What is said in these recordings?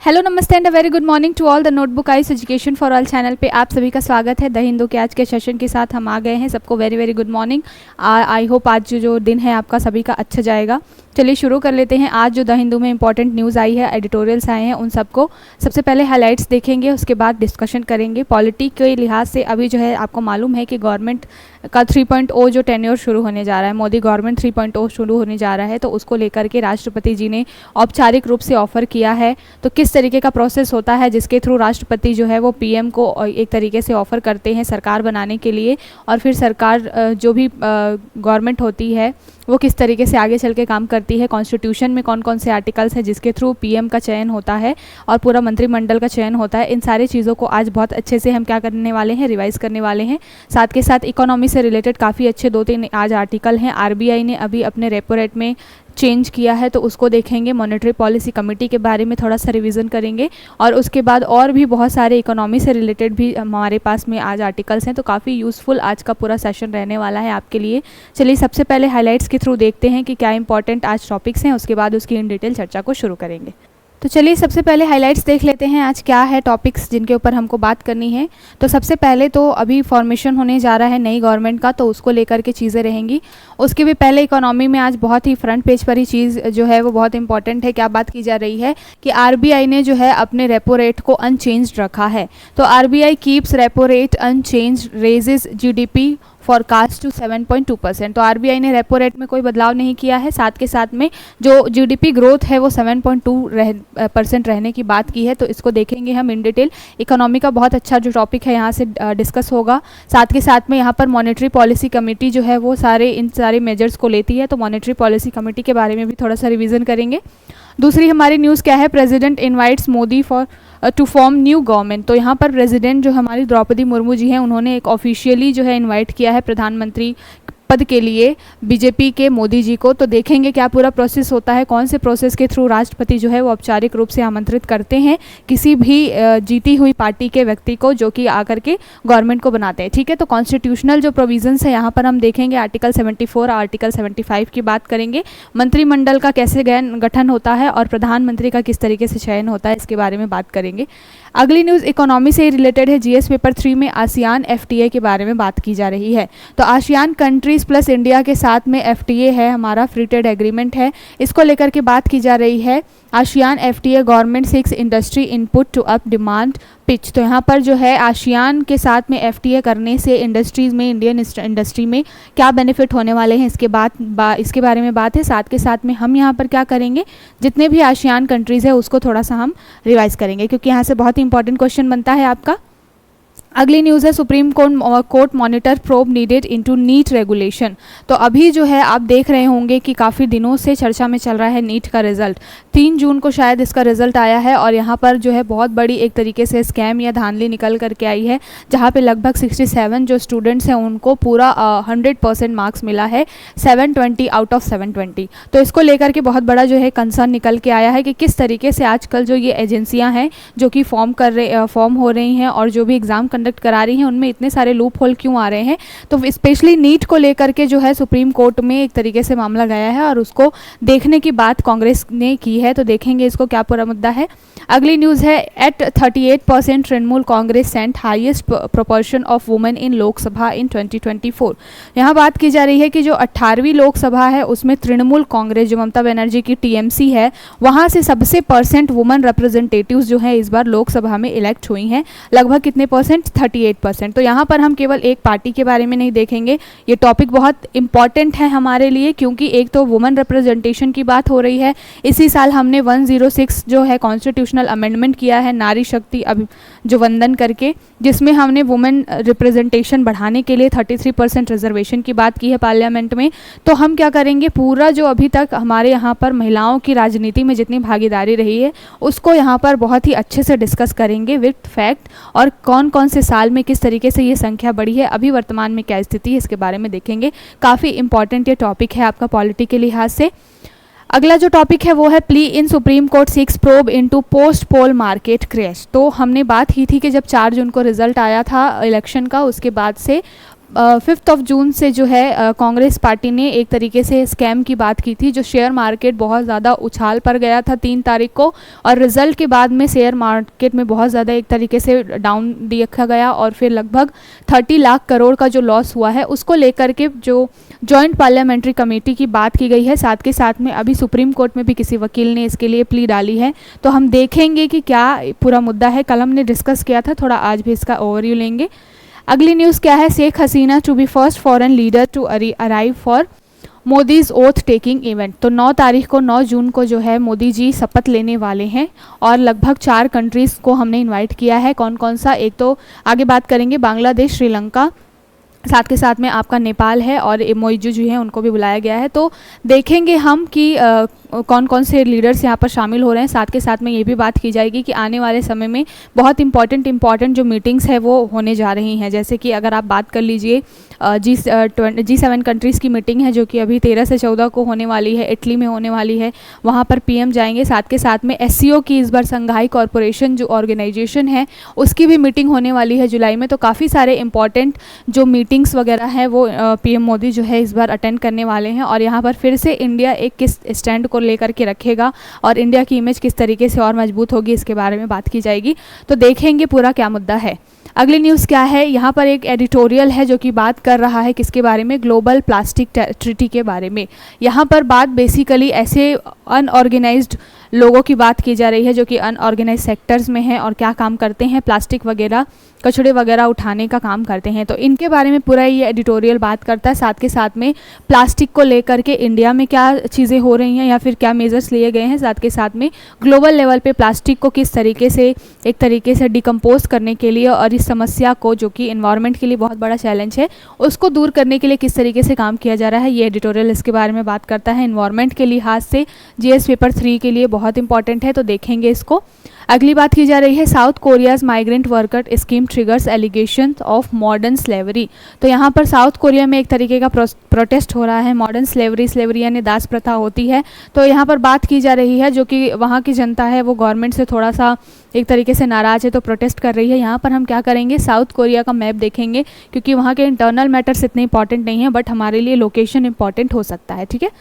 Hello नमस्ते and a very good morning to all the notebook ice education for all channel पे आप सभी का स्वागत है। द हिंदू के आज के सेशन के साथ हम आ गए हैं। सबको very very good morning. I hope आज जो दिन है आपका सभी का अच्छा जाएगा। चलिए शुरू कर लेते हैं। आज जो द हिंदू में इंपॉर्टेंट न्यूज़ आई है, एडिटोरियल्स आए हैं, उन सबको सबसे पहले हाइलाइट्स देखेंगे, उसके बाद डिस्कशन करेंगे। पॉलिटी के लिहाज से अभी जो है आपको मालूम है कि गवर्नमेंट का 3.0 जो टेन्योर शुरू होने जा रहा है, मोदी गवर्नमेंट 3.0 शुरू होने जा रहा है, तो उसको लेकर के राष्ट्रपति जी ने औपचारिक रूप से ऑफर किया है। तो किस तरीके का प्रोसेस होता है जिसके थ्रू राष्ट्रपति जो है वो पीएम को एक तरीके से ऑफर करते हैं सरकार बनाने के लिए, और फिर सरकार जो भी गवर्नमेंट होती है वो किस तरीके से आगे चल के काम करती है, कॉन्स्टिट्यूशन में कौन कौन से आर्टिकल्स हैं जिसके थ्रू पीएम का चयन होता है और पूरा मंत्रिमंडल का चयन होता है। इन सारी चीज़ों को आज बहुत अच्छे से हम क्या करने वाले हैं, रिवाइज करने वाले हैं। साथ के साथ इकोनॉमी से रिलेटेड काफ़ी अच्छे 2-3 आज आर्टिकल हैं। आरबीआई ने अभी अपने रेपो रेट में चेंज किया है, तो उसको देखेंगे। मॉनेटरी पॉलिसी कमेटी के बारे में थोड़ा सा रिवीजन करेंगे, और उसके बाद और भी बहुत सारे इकोनॉमी से रिलेटेड भी हमारे पास में आज आर्टिकल्स हैं। तो काफ़ी यूज़फुल आज का पूरा सेशन रहने वाला है आपके लिए। चलिए सबसे पहले हाइलाइट्स के थ्रू देखते हैं कि क्या इंपॉर्टेंट आज टॉपिक्स हैं, उसके बाद उसकी इन डिटेल चर्चा को शुरू करेंगे। तो चलिए सबसे पहले हाइलाइट्स देख लेते हैं आज क्या है टॉपिक्स जिनके ऊपर हमको बात करनी है। तो सबसे पहले तो अभी फॉर्मेशन होने जा रहा है नई गवर्नमेंट का, तो उसको लेकर के चीज़ें रहेंगी। उसके भी पहले इकोनॉमी में आज बहुत ही फ्रंट पेज पर ही चीज़ जो है वो बहुत इंपॉर्टेंट है। क्या बात की जा रही है कि आरबीआई ने जो है अपने रेपो रेट को अनचेंज्ड रखा है। तो RBI keeps repo rate unchanged, raises GDP forecast to 7.2%। तो आरबीआई ने रेपो रेट में कोई बदलाव नहीं किया है। साथ के साथ में जो जीडीपी ग्रोथ है वो 7.2% रहने की बात की है। तो इसको देखेंगे हम इन डिटेल। इकोनॉमी का बहुत अच्छा जो टॉपिक है यहाँ से डिस्कस होगा। साथ के साथ में यहाँ पर मॉनेटरी पॉलिसी कमेटी जो है वो इन सारे मेजर्स को लेती है, तो मॉनेटरी पॉलिसी कमेटी के बारे में भी थोड़ा सा रिविजन करेंगे। दूसरी हमारी न्यूज़ क्या है, president invites Modi to form new government. तो यहाँ पर प्रेसिडेंट जो हमारी द्रौपदी मुर्मू जी हैं, उन्होंने एक ऑफिशियली जो है इनवाइट किया है प्रधानमंत्री पद के लिए बीजेपी के मोदी जी को। तो देखेंगे क्या पूरा प्रोसेस होता है, कौन से प्रोसेस के थ्रू राष्ट्रपति जो है वो औपचारिक रूप से आमंत्रित करते हैं किसी भी जीती हुई पार्टी के व्यक्ति को जो कि आकर के गवर्नमेंट को बनाते हैं। ठीक है, तो कॉन्स्टिट्यूशनल जो प्रोविजंस है यहाँ पर हम देखेंगे। आर्टिकल 74 आर्टिकल 75 की बात करेंगे। मंत्रिमंडल का कैसे गठन होता है और प्रधानमंत्री का किस तरीके से चयन होता है, इसके बारे में बात करेंगे। अगली न्यूज़ इकोनॉमी से रिलेटेड है। जीएस पेपर 3 में आसियान एफटीए के बारे में बात की जा रही है। तो आसियान कंट्रीज प्लस इंडिया के साथ में एफटीए है, हमारा फ्री ट्रेड एग्रीमेंट है, इसको लेकर के बात की जा रही है। ASEAN FTA government seeks industry input to up demand pitch. तो यहाँ पर जो है आसियान के साथ में एफटीए करने से इंडस्ट्रीज़ में, इंडियन इंडस्ट्री में क्या बेनिफिट होने वाले हैं, इसके बारे में बात है। साथ के साथ में हम यहाँ पर क्या करेंगे, जितने भी आसियान कंट्रीज़ है उसको थोड़ा सा हम रिवाइज करेंगे, क्योंकि यहाँ से बहुत ही इंपॉर्टेंट क्वेश्चन बनता है आपका। अगली न्यूज़ है supreme court monitor probe needed into NEET regulation. तो अभी जो है आप देख रहे होंगे कि काफ़ी दिनों से चर्चा में चल रहा है नीट का रिजल्ट। 3 जून को शायद इसका रिजल्ट आया है, और यहाँ पर जो है बहुत बड़ी एक तरीके से स्कैम या धांधली निकल करके आई है, जहाँ पे लगभग 67 जो स्टूडेंट्स हैं उनको पूरा 100% मार्क्स मिला है, 720 आउट ऑफ 720। तो इसको लेकर के बहुत बड़ा जो है कंसर्न निकल के आया है कि किस तरीके से आजकल जो ये एजेंसियाँ हैं जो कि फॉर्म हो रही हैं और जो भी एग्ज़ाम कंडक्ट करा रही हैं, उनमें इतने सारे लूप होल क्यों आ रहे हैं। तो स्पेशली नीट को लेकर के जो है सुप्रीम कोर्ट में एक तरीके से मामला गया है, और उसको देखने की बात कांग्रेस ने की है। तो देखेंगे इसको क्या पूरा मुद्दा है। अगली न्यूज़ है at 38% Trinamool Congress sent highest proportion of women in Lok Sabha in 2024। यहाँ बात की जा रही है कि जो 18वीं लोकसभा है उसमें तृणमूल कांग्रेस जो ममता बनर्जी की टीएमसी है, वहाँ से सबसे % वुमेन रिप्रेजेंटेटिव्स जो है इस बार लोकसभा में इलेक्ट हुई हैं। लगभग कितने %? 38%। तो यहाँ पर हम केवल एक पार्टी के बारे में नहीं देखेंगे, ये टॉपिक बहुत इंपॉर्टेंट है हमारे लिए, क्योंकि एक तो वुमेन रिप्रेजेंटेशन की बात हो रही है। इसी साल हमने 106 जो है कॉन्स्टिट्यूशनल अमेंडमेंट किया है नारी शक्ति जो वंदन करके, जिसमें हमने वुमेन रिप्रेजेंटेशन बढ़ाने के लिए 33% रिजर्वेशन की बात की है पार्लियामेंट में। तो हम क्या करेंगे, पूरा जो अभी तक हमारे यहाँ पर महिलाओं की राजनीति में जितनी भागीदारी रही है उसको यहाँ पर बहुत ही अच्छे से डिस्कस करेंगे विद फैक्ट, और कौन कौन से साल में किस तरीके से ये संख्या बढ़ी है, अभी वर्तमान में क्या स्थिति है, इसके बारे में देखेंगे। काफ़ी इंपॉर्टेंट ये टॉपिक है आपका पॉलिटी के लिहाज से। अगला जो टॉपिक है वो है plea in supreme court 6 probe into post poll market crash. तो हमने बात की थी कि जब 4 जून को रिजल्ट आया था इलेक्शन का, उसके बाद से 5 जून से जो है कांग्रेस पार्टी ने एक तरीके से स्कैम की बात की थी, जो शेयर मार्केट बहुत ज़्यादा उछाल पर गया था 3 तारीख को, और रिजल्ट के बाद में शेयर मार्केट में बहुत ज़्यादा एक तरीके से डाउन देखा गया, और फिर लगभग 30 लाख करोड़ का जो लॉस हुआ है उसको लेकर के जो जॉइंट पार्लियामेंट्री कमेटी की बात की गई है। साथ के साथ में अभी सुप्रीम कोर्ट में भी किसी वकील ने इसके लिए प्ली डाली है, तो हम देखेंगे कि क्या पूरा मुद्दा है। कल हमने डिस्कस किया था, थोड़ा आज भी इसका ओवरव्यू लेंगे। अगली न्यूज़ क्या है, Sheikh Hasina to be first foreign leader to arrive for Modi's oath taking event. तो 9 तारीख को 9 जून को जो है मोदी जी शपथ लेने वाले हैं, और लगभग 4 कंट्रीज़ को हमने इनवाइट किया है। कौन कौन सा, एक तो आगे बात करेंगे बांग्लादेश, श्रीलंका, साथ के साथ में आपका नेपाल है, और मोइजू जो है उनको भी बुलाया गया है। तो देखेंगे हम कि कौन कौन से लीडर्स यहाँ पर शामिल हो रहे हैं। साथ के साथ में ये भी बात की जाएगी कि आने वाले समय में बहुत इंपॉर्टेंट जो मीटिंग्स है वो होने जा रही हैं। जैसे कि अगर आप बात कर लीजिए G7 कंट्रीज़ की मीटिंग है जो कि अभी 13 से 14 को होने वाली है, इटली में होने वाली है, वहाँ पर पीएम जाएंगे। साथ के साथ में SCO की इस बार संघाई कॉरपोरेशन जो ऑर्गेनाइजेशन है उसकी भी मीटिंग होने वाली है जुलाई में। तो काफ़ी सारे इंपॉर्टेंट जो मीटिंग्स वगैरह है वो पीएम मोदी जो है इस बार अटेंड करने वाले हैं, और यहाँ पर फिर से इंडिया एक किस स्टैंड को लेकर के रखेगा और इंडिया की इमेज किस तरीके से और मजबूत होगी, इसके बारे में बात की जाएगी। तो देखेंगे पूरा क्या मुद्दा है। अगली न्यूज़ क्या है, यहाँ पर एक एडिटोरियल है जो कि बात कर रहा है किसके बारे में, ग्लोबल प्लास्टिक ट्रीटी के बारे में। यहाँ पर बात बेसिकली ऐसे अनऑर्गेनाइज्ड लोगों की बात की जा रही है जो कि अनऑर्गेनाइज सेक्टर्स में हैं और क्या काम करते हैं, प्लास्टिक वगैरह कचड़े वगैरह उठाने का काम करते हैं। तो इनके बारे में पूरा ये एडिटोरियल बात करता है। साथ के साथ में प्लास्टिक को लेकर के इंडिया में क्या चीज़ें हो रही हैं या फिर क्या मेजर्स लिए गए हैं, साथ के साथ में ग्लोबल लेवल पे प्लास्टिक को किस तरीके से एक तरीके से डिकम्पोज करने के लिए और इस समस्या को जो कि इन्वायरमेंट के लिए बहुत बड़ा चैलेंज है उसको दूर करने के लिए किस तरीके से काम किया जा रहा है, ये एडिटोरियल इसके बारे में बात करता है। इन्वायरमेंट के लिहाज से GS पेपर 3 के लिए बहुत इंपॉर्टेंट है, तो देखेंगे इसको। अगली बात की जा रही है, south Korea's migrant worker scheme triggers allegation of modern slavery. तो यहाँ पर साउथ कोरिया में एक तरीके का प्रोटेस्ट हो रहा है। मॉडर्न स्लेवरी यानी दास प्रथा होती है, तो यहाँ पर बात की जा रही है जो कि वहाँ की जनता है वो गवर्नमेंट से थोड़ा सा एक तरीके से नाराज़ है, तो प्रोटेस्ट कर रही है। यहाँ पर हम क्या करेंगे, साउथ कोरिया का मैप देखेंगे क्योंकि वहाँ के इंटरनल मैटर्स इतने इंपॉर्टेंट नहीं है, बट हमारे लिए लोकेशन इंपॉर्टेंट हो सकता है। ठीक है,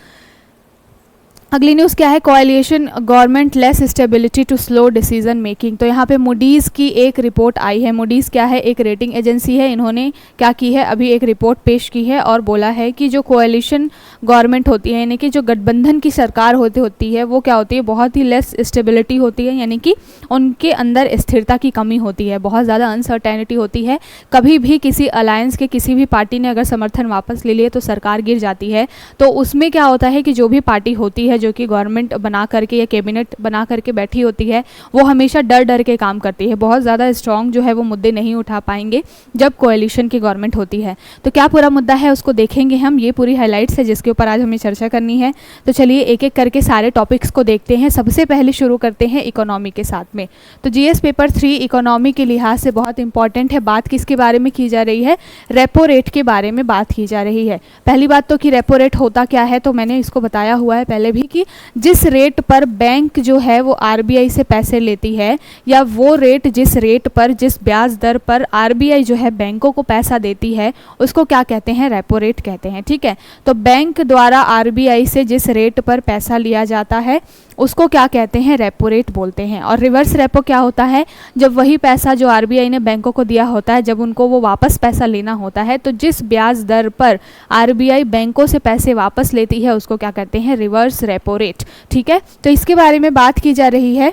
अगली न्यूज़ क्या है, coalition government less stability to slow decision making. तो यहाँ पे मूडीज़ की एक रिपोर्ट आई है। मूडीज़ क्या है, एक रेटिंग एजेंसी है। इन्होंने क्या की है, अभी एक रिपोर्ट पेश की है और बोला है कि जो कोएलिशन गवर्नमेंट होती है यानी कि जो गठबंधन की सरकार होती है वो क्या होती है, बहुत ही लेस स्टेबिलिटी होती है, यानी कि उनके अंदर स्थिरता की कमी होती है, बहुत ज़्यादा अनसर्टेनिटी होती है। कभी भी किसी अलायंस के किसी भी पार्टी ने अगर समर्थन वापस ले लिए तो सरकार गिर जाती है। तो उसमें क्या होता है कि जो भी पार्टी होती है जो कि गवर्नमेंट बना करके या कैबिनेट बना करके बैठी होती है वो हमेशा डर के काम करती है, बहुत ज़्यादा स्ट्रॉन्ग जो है वो मुद्दे नहीं उठा पाएंगे जब कोएलिशन की गवर्नमेंट होती है। तो क्या पूरा मुद्दा है उसको देखेंगे हम, ये पूरी हाइलाइट्स है जिसके ऊपर आज हमें चर्चा करनी है। तो चलिए एक एक करके सारे टॉपिक्स को देखते हैं। सबसे पहले शुरू करते हैं इकोनॉमी के साथ में। तो GS पेपर 3 इकोनॉमी के लिहाज से बहुत इंपॉर्टेंट है। बात किसके बारे में की जा रही है, रेपो रेट के बारे में बात की जा रही है। पहली बात तो कि रेपो रेट होता क्या है, तो मैंने इसको बताया हुआ है पहले भी कि जिस रेट पर बैंक जो है वो RBI से पैसे लेती है, या वो रेट जिस रेट पर जिस ब्याज दर पर RBI जो है बैंकों को पैसा देती है उसको क्या कहते हैं, रेपो रेट कहते हैं। ठीक है, तो बैंक द्वारा RBI से जिस रेट पर पैसा लिया जाता है उसको क्या कहते हैं, रेपो रेट बोलते हैं। और रिवर्स रेपो क्या होता है, जब वही पैसा जो RBI ने बैंकों को दिया होता है जब उनको वो वापस पैसा लेना होता है तो जिस ब्याज दर पर RBI बैंकों से पैसे वापस लेती है उसको क्या कहते हैं, रिवर्स रेपो रेट। ठीक है, तो इसके बारे में बात की जा रही है।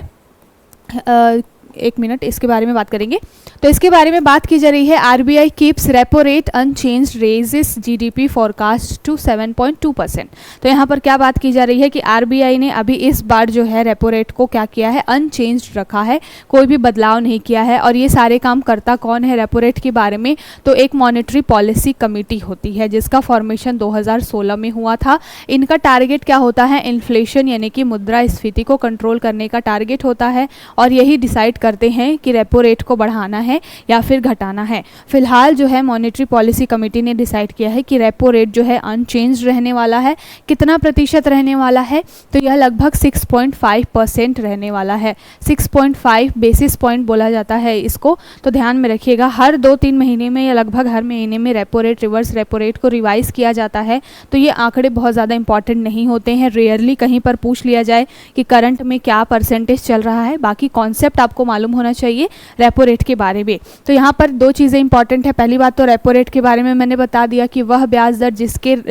एक मिनट, इसके बारे में बात करेंगे। तो इसके बारे में बात की जा रही है, RBI keeps repo rate unchanged, raises GDP forecast to 7.2%। तो यहाँ पर क्या बात की जा रही है कि RBI ने अभी इस बार जो है रेपो रेट को क्या किया है, अनचेंज्ड रखा है, कोई भी बदलाव नहीं किया है। और ये सारे काम करता कौन है रेपो रेट के बारे में, तो एक मॉनेटरी पॉलिसी कमेटी होती है जिसका फॉर्मेशन 2016 में हुआ था। इनका टारगेट क्या होता है, इन्फ्लेशन यानी कि मुद्रास्फीति को कंट्रोल करने का टारगेट होता है, और यही डिसाइड करते हैं कि रेपो रेट को बढ़ाना है या फिर घटाना है। फिलहाल जो है मॉनेटरी पॉलिसी कमेटी ने डिसाइड किया है कि रेपो रेट जो है अनचेंज रहने वाला है। कितना प्रतिशत रहने वाला है, तो यह लगभग 6.5% रहने वाला है। 6.5 बेसिस पॉइंट बोला जाता है इसको, तो ध्यान में रखिएगा। हर 2-3 महीने में या लगभग हर महीने में repo rate, reverse repo rate को रिवाइज किया जाता है। तो ये आंकड़े बहुत ज़्यादा इंपॉर्टेंट नहीं होते हैं। रेयरली कहीं पर पूछ लिया जाए कि करंट में क्या परसेंटेज चल रहा है, बाकी कॉन्सेप्ट आपको मालूम होना चाहिए रेपो रेट के बारे में। तो यहाँ पर 2 चीज़ें इंपॉर्टेंट है। पहली बात तो रेपो रेट के बारे में मैंने बता दिया कि वह ब्याज दर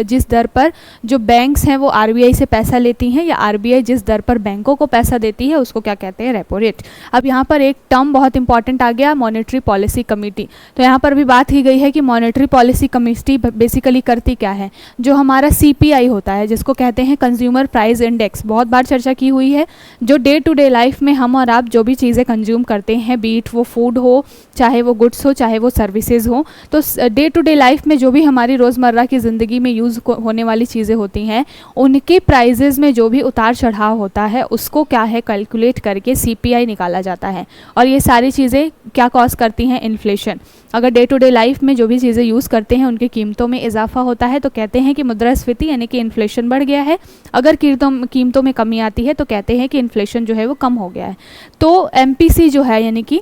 जिस दर पर जो बैंक्स हैं वो आरबीआई से पैसा लेती हैं, या आरबीआई जिस दर पर बैंकों को पैसा देती है, उसको क्या कहते हैं, रेपो रेट। अब यहाँ पर एक टर्म बहुत इंपॉर्टेंट आ गया, मॉनेटरी पॉलिसी कमेटी। तो यहाँ पर भी बात की गई है कि मॉनेटरी पॉलिसी कमेटी बेसिकली करती क्या है। जो हमारा सीपीआई होता है, जिसको कहते हैं कंज्यूमर प्राइस इंडेक्स, बहुत बार चर्चा की हुई है। जो डे टू डे लाइफ में हम और आप जो भी चीज़ें कंज्यूम करते हैं, बीट वो फूड हो, चाहे वो गुड्स हो, चाहे वो सर्विसेज हो, तो डे टू डे लाइफ में जो भी हमारी रोज़मर्रा की ज़िंदगी में यूज़ होने वाली चीज़ें होती हैं, उनके प्राइजेज़ में जो भी उतार चढ़ाव होता है, उसको क्या है, कैलकुलेट करके सीपीआई निकाला जाता है। और ये सारी चीज़ें क्या कॉज करती हैं, इन्फ्लेशन। अगर डे टू डे लाइफ में जो भी चीज़ें यूज़ करते हैं उनकी कीमतों में इजाफा होता है तो कहते हैं कि मुद्रास्फीति यानी कि इन्फ्लेशन बढ़ गया है। अगर कीमतों में कमी आती है तो कहते हैं कि इन्फ्लेशन जो है वो कम हो गया है। तो एमपीसी जो है यानी कि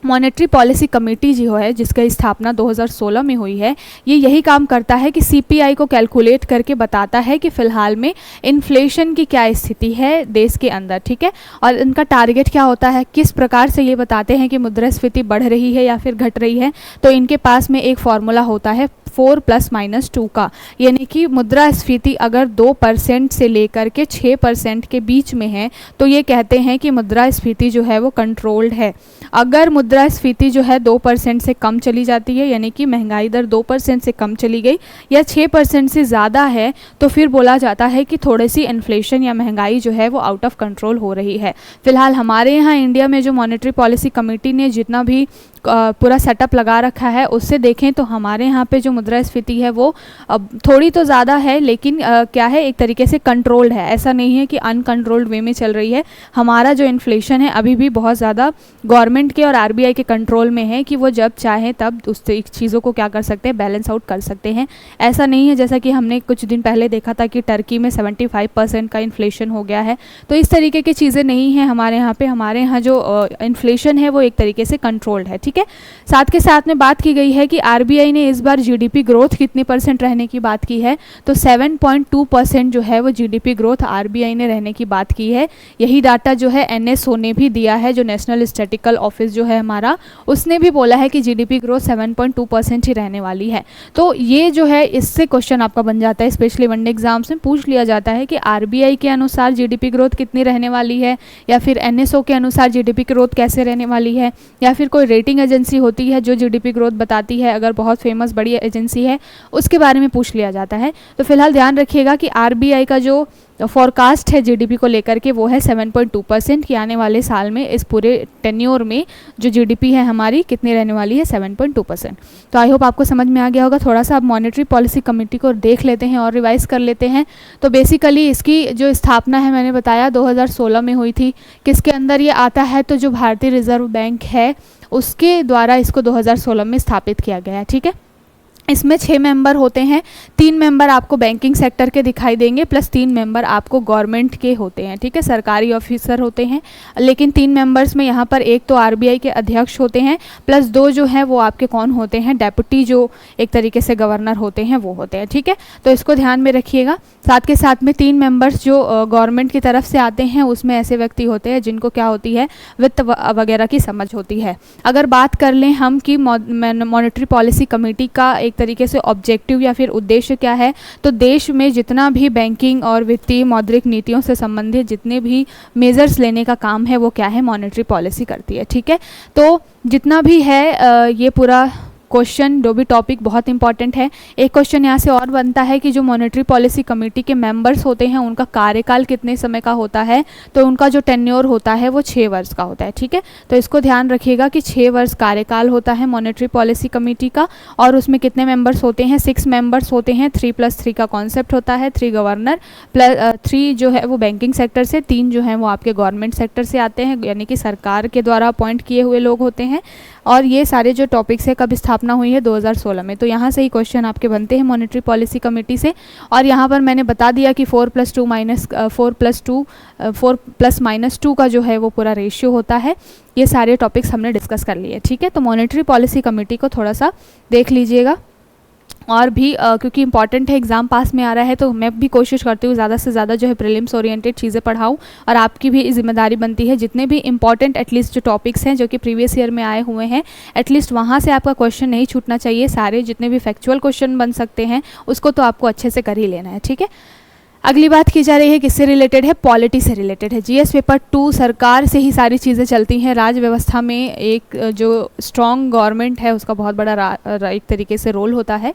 मॉनेटरी पॉलिसी कमेटी जो है, जिसकी स्थापना 2016 में हुई है, ये यही काम करता है कि सीपीआई को कैलकुलेट करके बताता है कि फ़िलहाल में इन्फ्लेशन की क्या स्थिति है देश के अंदर, ठीक है। और इनका टारगेट क्या होता है, किस प्रकार से ये बताते हैं कि मुद्रास्फीति बढ़ रही है या फिर घट रही है। तो इनके पास में एक फॉर्मूला होता है 4 ± 2 का, यानी कि मुद्रास्फीति अगर 2% से लेकर के 6% के बीच में है तो ये कहते हैं कि मुद्रास्फीति जो है वो कंट्रोल्ड है। अगर मुद्रास्फीति जो है 2% से कम चली जाती है, यानी कि महंगाई दर 2% से कम चली गई या 6% से ज़्यादा है, तो फिर बोला जाता है कि थोड़ी सी इन्फ्लेशन या महंगाई जो है वो आउट ऑफ कंट्रोल हो रही है। फिलहाल हमारे यहाँ इंडिया में जो मॉनेटरी पॉलिसी कमेटी ने जितना भी पूरा सेटअप लगा रखा है, उससे देखें तो हमारे यहाँ पे जो मुद्रास्फीति है वो थोड़ी तो ज़्यादा है, लेकिन क्या है, एक तरीके से कंट्रोल्ड है। ऐसा नहीं है कि अनकंट्रोल्ड वे में चल रही है। हमारा जो इन्फ्लेशन है अभी भी बहुत ज़्यादा गवर्नमेंट के और आरबीआई के कंट्रोल में है कि वो जब चाहें तब उस चीज़ों को क्या कर सकते हैं, बैलेंस आउट कर सकते हैं। ऐसा नहीं है जैसा कि हमने कुछ दिन पहले देखा था कि टर्की में 75% का इन्फ्लेशन हो गया है। तो इस तरीके की चीज़ें नहीं हैं हमारे यहाँ पे। हमारे यहाँ जो इन्फ्लेशन है वो एक तरीके से कंट्रोल्ड है, ठीक है। साथ के साथ में बात की गई है कि आरबीआई ने इस बार जीडीपी ग्रोथ कितनी % रहने की बात की है, तो 7.2% जो है वो जीडीपी ग्रोथ आरबीआई ने रहने की बात की है। यही डाटा जो है एनएसओ ने भी दिया है, जो नेशनल स्टैटिस्टिकल ऑफिस जो है हमारा, उसने भी बोला है कि जीडीपी ग्रोथ 7.2% ही रहने वाली है। तो ये जो है, इससे क्वेश्चन आपका बन जाता है, स्पेशली वनडे एग्जाम्स में पूछ लिया जाता है कि आरबीआई के अनुसार जीडीपी ग्रोथ कितनी रहने वाली है, या फिर एनएसओ के अनुसार जीडीपी ग्रोथ कैसे रहने वाली है, या फिर कोई रेटिंग एजेंसी होती है जो जीडीपी ग्रोथ बताती है, अगर बहुत फेमस बड़ी एजेंसी है उसके बारे में पूछ लिया जाता है। तो फिलहाल ध्यान रखिएगा कि आरबीआई का जो फोरकास्ट है जीडीपी को लेकर के वो है 7.2% की आने वाले साल में, इस पूरे टेन्योर में जो जीडीपी है हमारी कितनी रहने वाली है, 7.2%। तो आई होप आपको समझ में आ गया होगा। थोड़ा सा आप मॉनेटरी पॉलिसी कमेटी को देख लेते हैं और रिवाइज कर लेते हैं। तो बेसिकली इसकी जो स्थापना है मैंने बताया 2016 में हुई थी। किसके अंदर ये आता है, तो जो भारतीय रिजर्व बैंक है उसके द्वारा इसको 2016 में स्थापित किया गया है, ठीक है। इसमें 6 मेंबर होते हैं, 3 मेंबर आपको बैंकिंग सेक्टर के दिखाई देंगे, प्लस 3 मेंबर आपको गवर्नमेंट के होते हैं, ठीक है, सरकारी ऑफिसर होते हैं। लेकिन 3 मेंबर्स में यहाँ पर एक तो आरबीआई के अध्यक्ष होते हैं, प्लस 2 जो हैं वो आपके कौन होते हैं, डेप्यूटी जो एक तरीके से गवर्नर होते हैं वो होते हैं, ठीक है। तो इसको ध्यान में रखिएगा। साथ के साथ में 3 मेंबर्स जो गवर्नमेंट की तरफ से आते हैं, उसमें ऐसे व्यक्ति होते हैं जिनको क्या होती है, वित्त वगैरह की समझ होती है। अगर बात कर लें हम कि मॉनेटरी पॉलिसी कमेटी का एक तरीके से ऑब्जेक्टिव या फिर उद्देश्य क्या है, तो देश में जितना भी बैंकिंग और वित्तीय मौद्रिक नीतियों से संबंधित जितने भी मेजर्स लेने का काम है वो क्या है, मॉनेटरी पॉलिसी करती है, ठीक है। तो जितना भी है ये पूरा क्वेश्चन जो भी टॉपिक बहुत इंपॉर्टेंट है। एक क्वेश्चन यहाँ से और बनता है कि जो मॉनेटरी पॉलिसी कमेटी के मेंबर्स होते हैं उनका कार्यकाल कितने समय का होता है, तो उनका जो टेन्योर होता है वो 6 वर्ष का होता है। ठीक है, तो इसको ध्यान रखिएगा कि 6 वर्ष कार्यकाल होता है मॉनेटरी पॉलिसी कमेटी का, और उसमें कितने मेंबर्स होते हैं, 6 मेंबर्स होते हैं। 3+3 का कॉन्सेप्ट होता है, 3 गवर्नर प्लस 3 जो है वो बैंकिंग सेक्टर से, 3 जो है वो आपके गवर्नमेंट सेक्टर से आते हैं, यानी कि सरकार के द्वारा अपॉइंट किए हुए लोग होते हैं। और ये सारे जो टॉपिक्स है कब स्थापना हुई है, 2016 में। तो यहाँ से ही क्वेश्चन आपके बनते हैं मॉनेटरी पॉलिसी कमेटी से। और यहाँ पर मैंने बता दिया कि 4+2 का जो है वो पूरा रेशियो होता है। ये सारे टॉपिक्स हमने डिस्कस कर लिए। ठीक है, तो मॉनेटरी पॉलिसी कमेटी को थोड़ा सा देख लीजिएगा। और भी क्योंकि इंपॉर्टेंट है, एग्ज़ाम पास में आ रहा है, तो मैं भी कोशिश करती हूँ ज़्यादा से ज़्यादा जो है प्रीलिम्स ओरिएंटेड चीज़ें पढ़ाऊँ। और आपकी भी जिम्मेदारी बनती है जितने भी इंपॉर्टेंट एटलीस्ट जो टॉपिक्स हैं जो कि प्रीवियस ईयर में आए हुए हैं, एटलीस्ट वहाँ से आपका क्वेश्चन नहीं छूटना चाहिए। सारे जितने भी फैक्चुअल क्वेश्चन बन सकते हैं उसको तो आपको अच्छे से कर ही लेना है। ठीक है, अगली बात की जा रही है किससे रिलेटेड है, पॉलिटी से रिलेटेड है। जीएस पेपर 2, सरकार से ही सारी चीज़ें चलती हैं। राज्य व्यवस्था में एक जो स्ट्रॉन्ग गवर्नमेंट है उसका बहुत बड़ा एक तरीके से रोल होता है।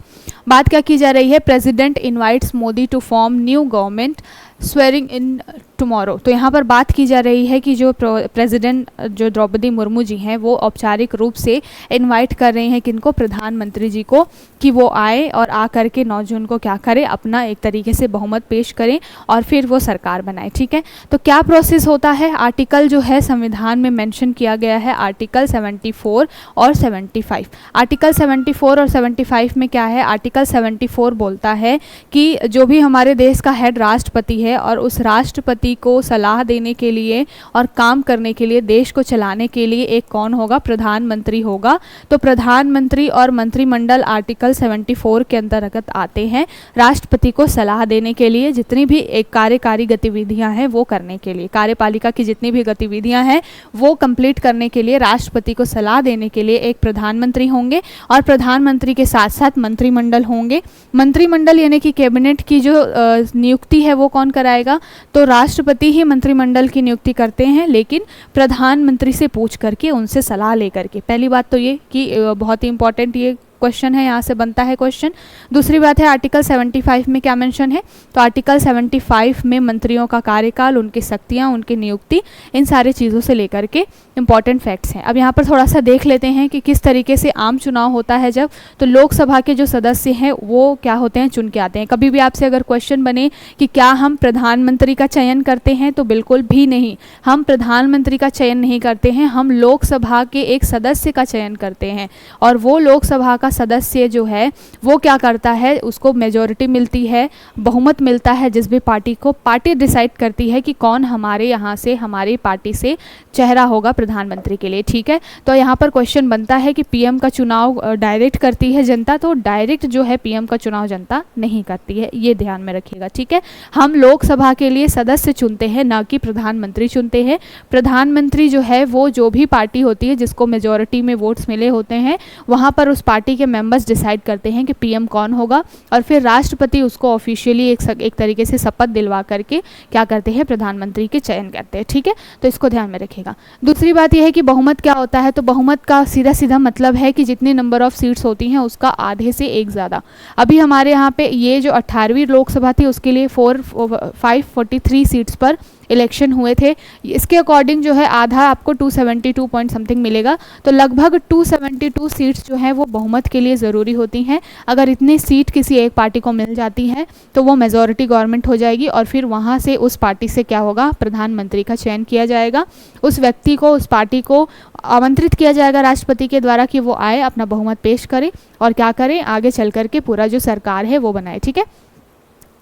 बात क्या की जा रही है, president invites Modi to form new government swearing in tomorrow. तो यहाँ पर बात की जा रही है कि जो प्रेसिडेंट जो द्रौपदी मुर्मू जी हैं वो औपचारिक रूप से इनवाइट कर रहे हैं किनको, प्रधानमंत्री जी को, कि वो आए और आ करके 9 जून को क्या करें, अपना एक तरीके से बहुमत पेश करें और फिर वो सरकार बनाए। ठीक है, तो क्या प्रोसेस होता है, आर्टिकल जो है संविधान में मेंशन किया गया है, आर्टिकल 74 और 75। आर्टिकल 74 और 75 में क्या है, आर्टिकल 74 बोलता है कि जो भी हमारे देश का हेड राष्ट्रपति है और उस राष्ट्रपति को सलाह देने के लिए और काम करने के लिए, देश को चलाने के लिए एक कौन होगा, प्रधानमंत्री होगा। तो प्रधानमंत्री और मंत्रिमंडल आर्टिकल 74 के अंतर्गत आते हैं, राष्ट्रपति को सलाह देने के लिए, जितनी भी एक कार्यकारी गतिविधियां हैं वो करने के लिए, कार्यपालिका की जितनी भी गतिविधियां हैं वो कंप्लीट करने के लिए राष्ट्रपति को सलाह देने के लिए एक प्रधानमंत्री होंगे और प्रधानमंत्री के साथ साथ मंत्रिमंडल होंगे। मंत्रिमंडल यानी कि कैबिनेट की जो नियुक्ति है वो कौन कराएगा, तो राष्ट्रपति ही मंत्रिमंडल की नियुक्ति करते हैं, लेकिन प्रधानमंत्री से पूछ करके, उनसे सलाह लेकर के। पहली बात तो ये कि बहुत ही इंपॉर्टेंट ये क्वेश्चन है, यहाँ से बनता है क्वेश्चन। दूसरी बात है आर्टिकल 75 में क्या मेंशन है, तो आर्टिकल 75 में मंत्रियों का कार्यकाल, उनकी शक्तियाँ, उनकी नियुक्ति, इन सारी चीज़ों से लेकर के इंपॉर्टेंट फैक्ट्स हैं। अब यहाँ पर थोड़ा सा देख लेते हैं कि किस तरीके से आम चुनाव होता है जब, तो लोकसभा के जो सदस्य हैं वो क्या होते हैं, चुन के आते हैं। कभी भी आपसे अगर क्वेश्चन बने कि क्या हम प्रधानमंत्री का चयन करते हैं, तो बिल्कुल भी नहीं, हम प्रधानमंत्री का चयन नहीं करते हैं, हम लोकसभा के एक सदस्य का चयन करते हैं। और वो लोकसभा का सदस्य जो है वो क्या करता है, उसको मेजॉरिटी मिलती है, बहुमत मिलता है जिस भी पार्टी को, पार्टी डिसाइड करती है कि कौन हमारे यहाँ से, हमारी पार्टी से चेहरा होगा प्रधानमंत्री के लिए। ठीक है, तो यहाँ पर क्वेश्चन बनता है कि पीएम का चुनाव डायरेक्ट करती है जनता, तो डायरेक्ट जो है पीएम का चुनाव जनता नहीं करती है, ये ध्यान में रखिएगा। ठीक है, हम लोकसभा के लिए सदस्य चुनते हैं, ना कि प्रधानमंत्री चुनते हैं। प्रधानमंत्री जो है वो जो भी पार्टी होती है जिसको मेजॉरिटी में वोट्स मिले होते हैं, वहाँ पर उस पार्टी के मेंबर्स डिसाइड करते हैं कि पीएम कौन होगा, और फिर राष्ट्रपति उसको ऑफिशियली एक तरीके से शपथ दिलवा करके क्या करते हैं, प्रधानमंत्री के चयन करते हैं। ठीक है, तो इसको ध्यान में रखिएगा। दूसरी बात यह है कि बहुमत क्या होता है, तो बहुमत का सीधा सीधा मतलब है कि जितनी नंबर ऑफ सीट्स होती हैं उसका आधे से एक ज़्यादा। अभी हमारे यहाँ पे ये जो 18वीं लोकसभा थी उसके लिए 543 सीट्स पर इलेक्शन हुए थे। इसके अकॉर्डिंग जो है आधा आपको 272 पॉइंट समथिंग मिलेगा, तो लगभग 272 सीट्स जो हैं वो बहुमत के लिए ज़रूरी होती हैं। अगर इतनी सीट किसी एक पार्टी को मिल जाती है तो वो मेजॉरिटी गवर्नमेंट हो जाएगी और फिर वहाँ से उस पार्टी से क्या होगा, प्रधानमंत्री का चयन किया जाएगा। उस व्यक्ति को, उस पार्टी को आमंत्रित किया जाएगा राष्ट्रपति के द्वारा कि वो आए, अपना बहुमत पेश करें और क्या करें, आगे चल करके पूरा जो सरकार है वो बनाए। ठीक है,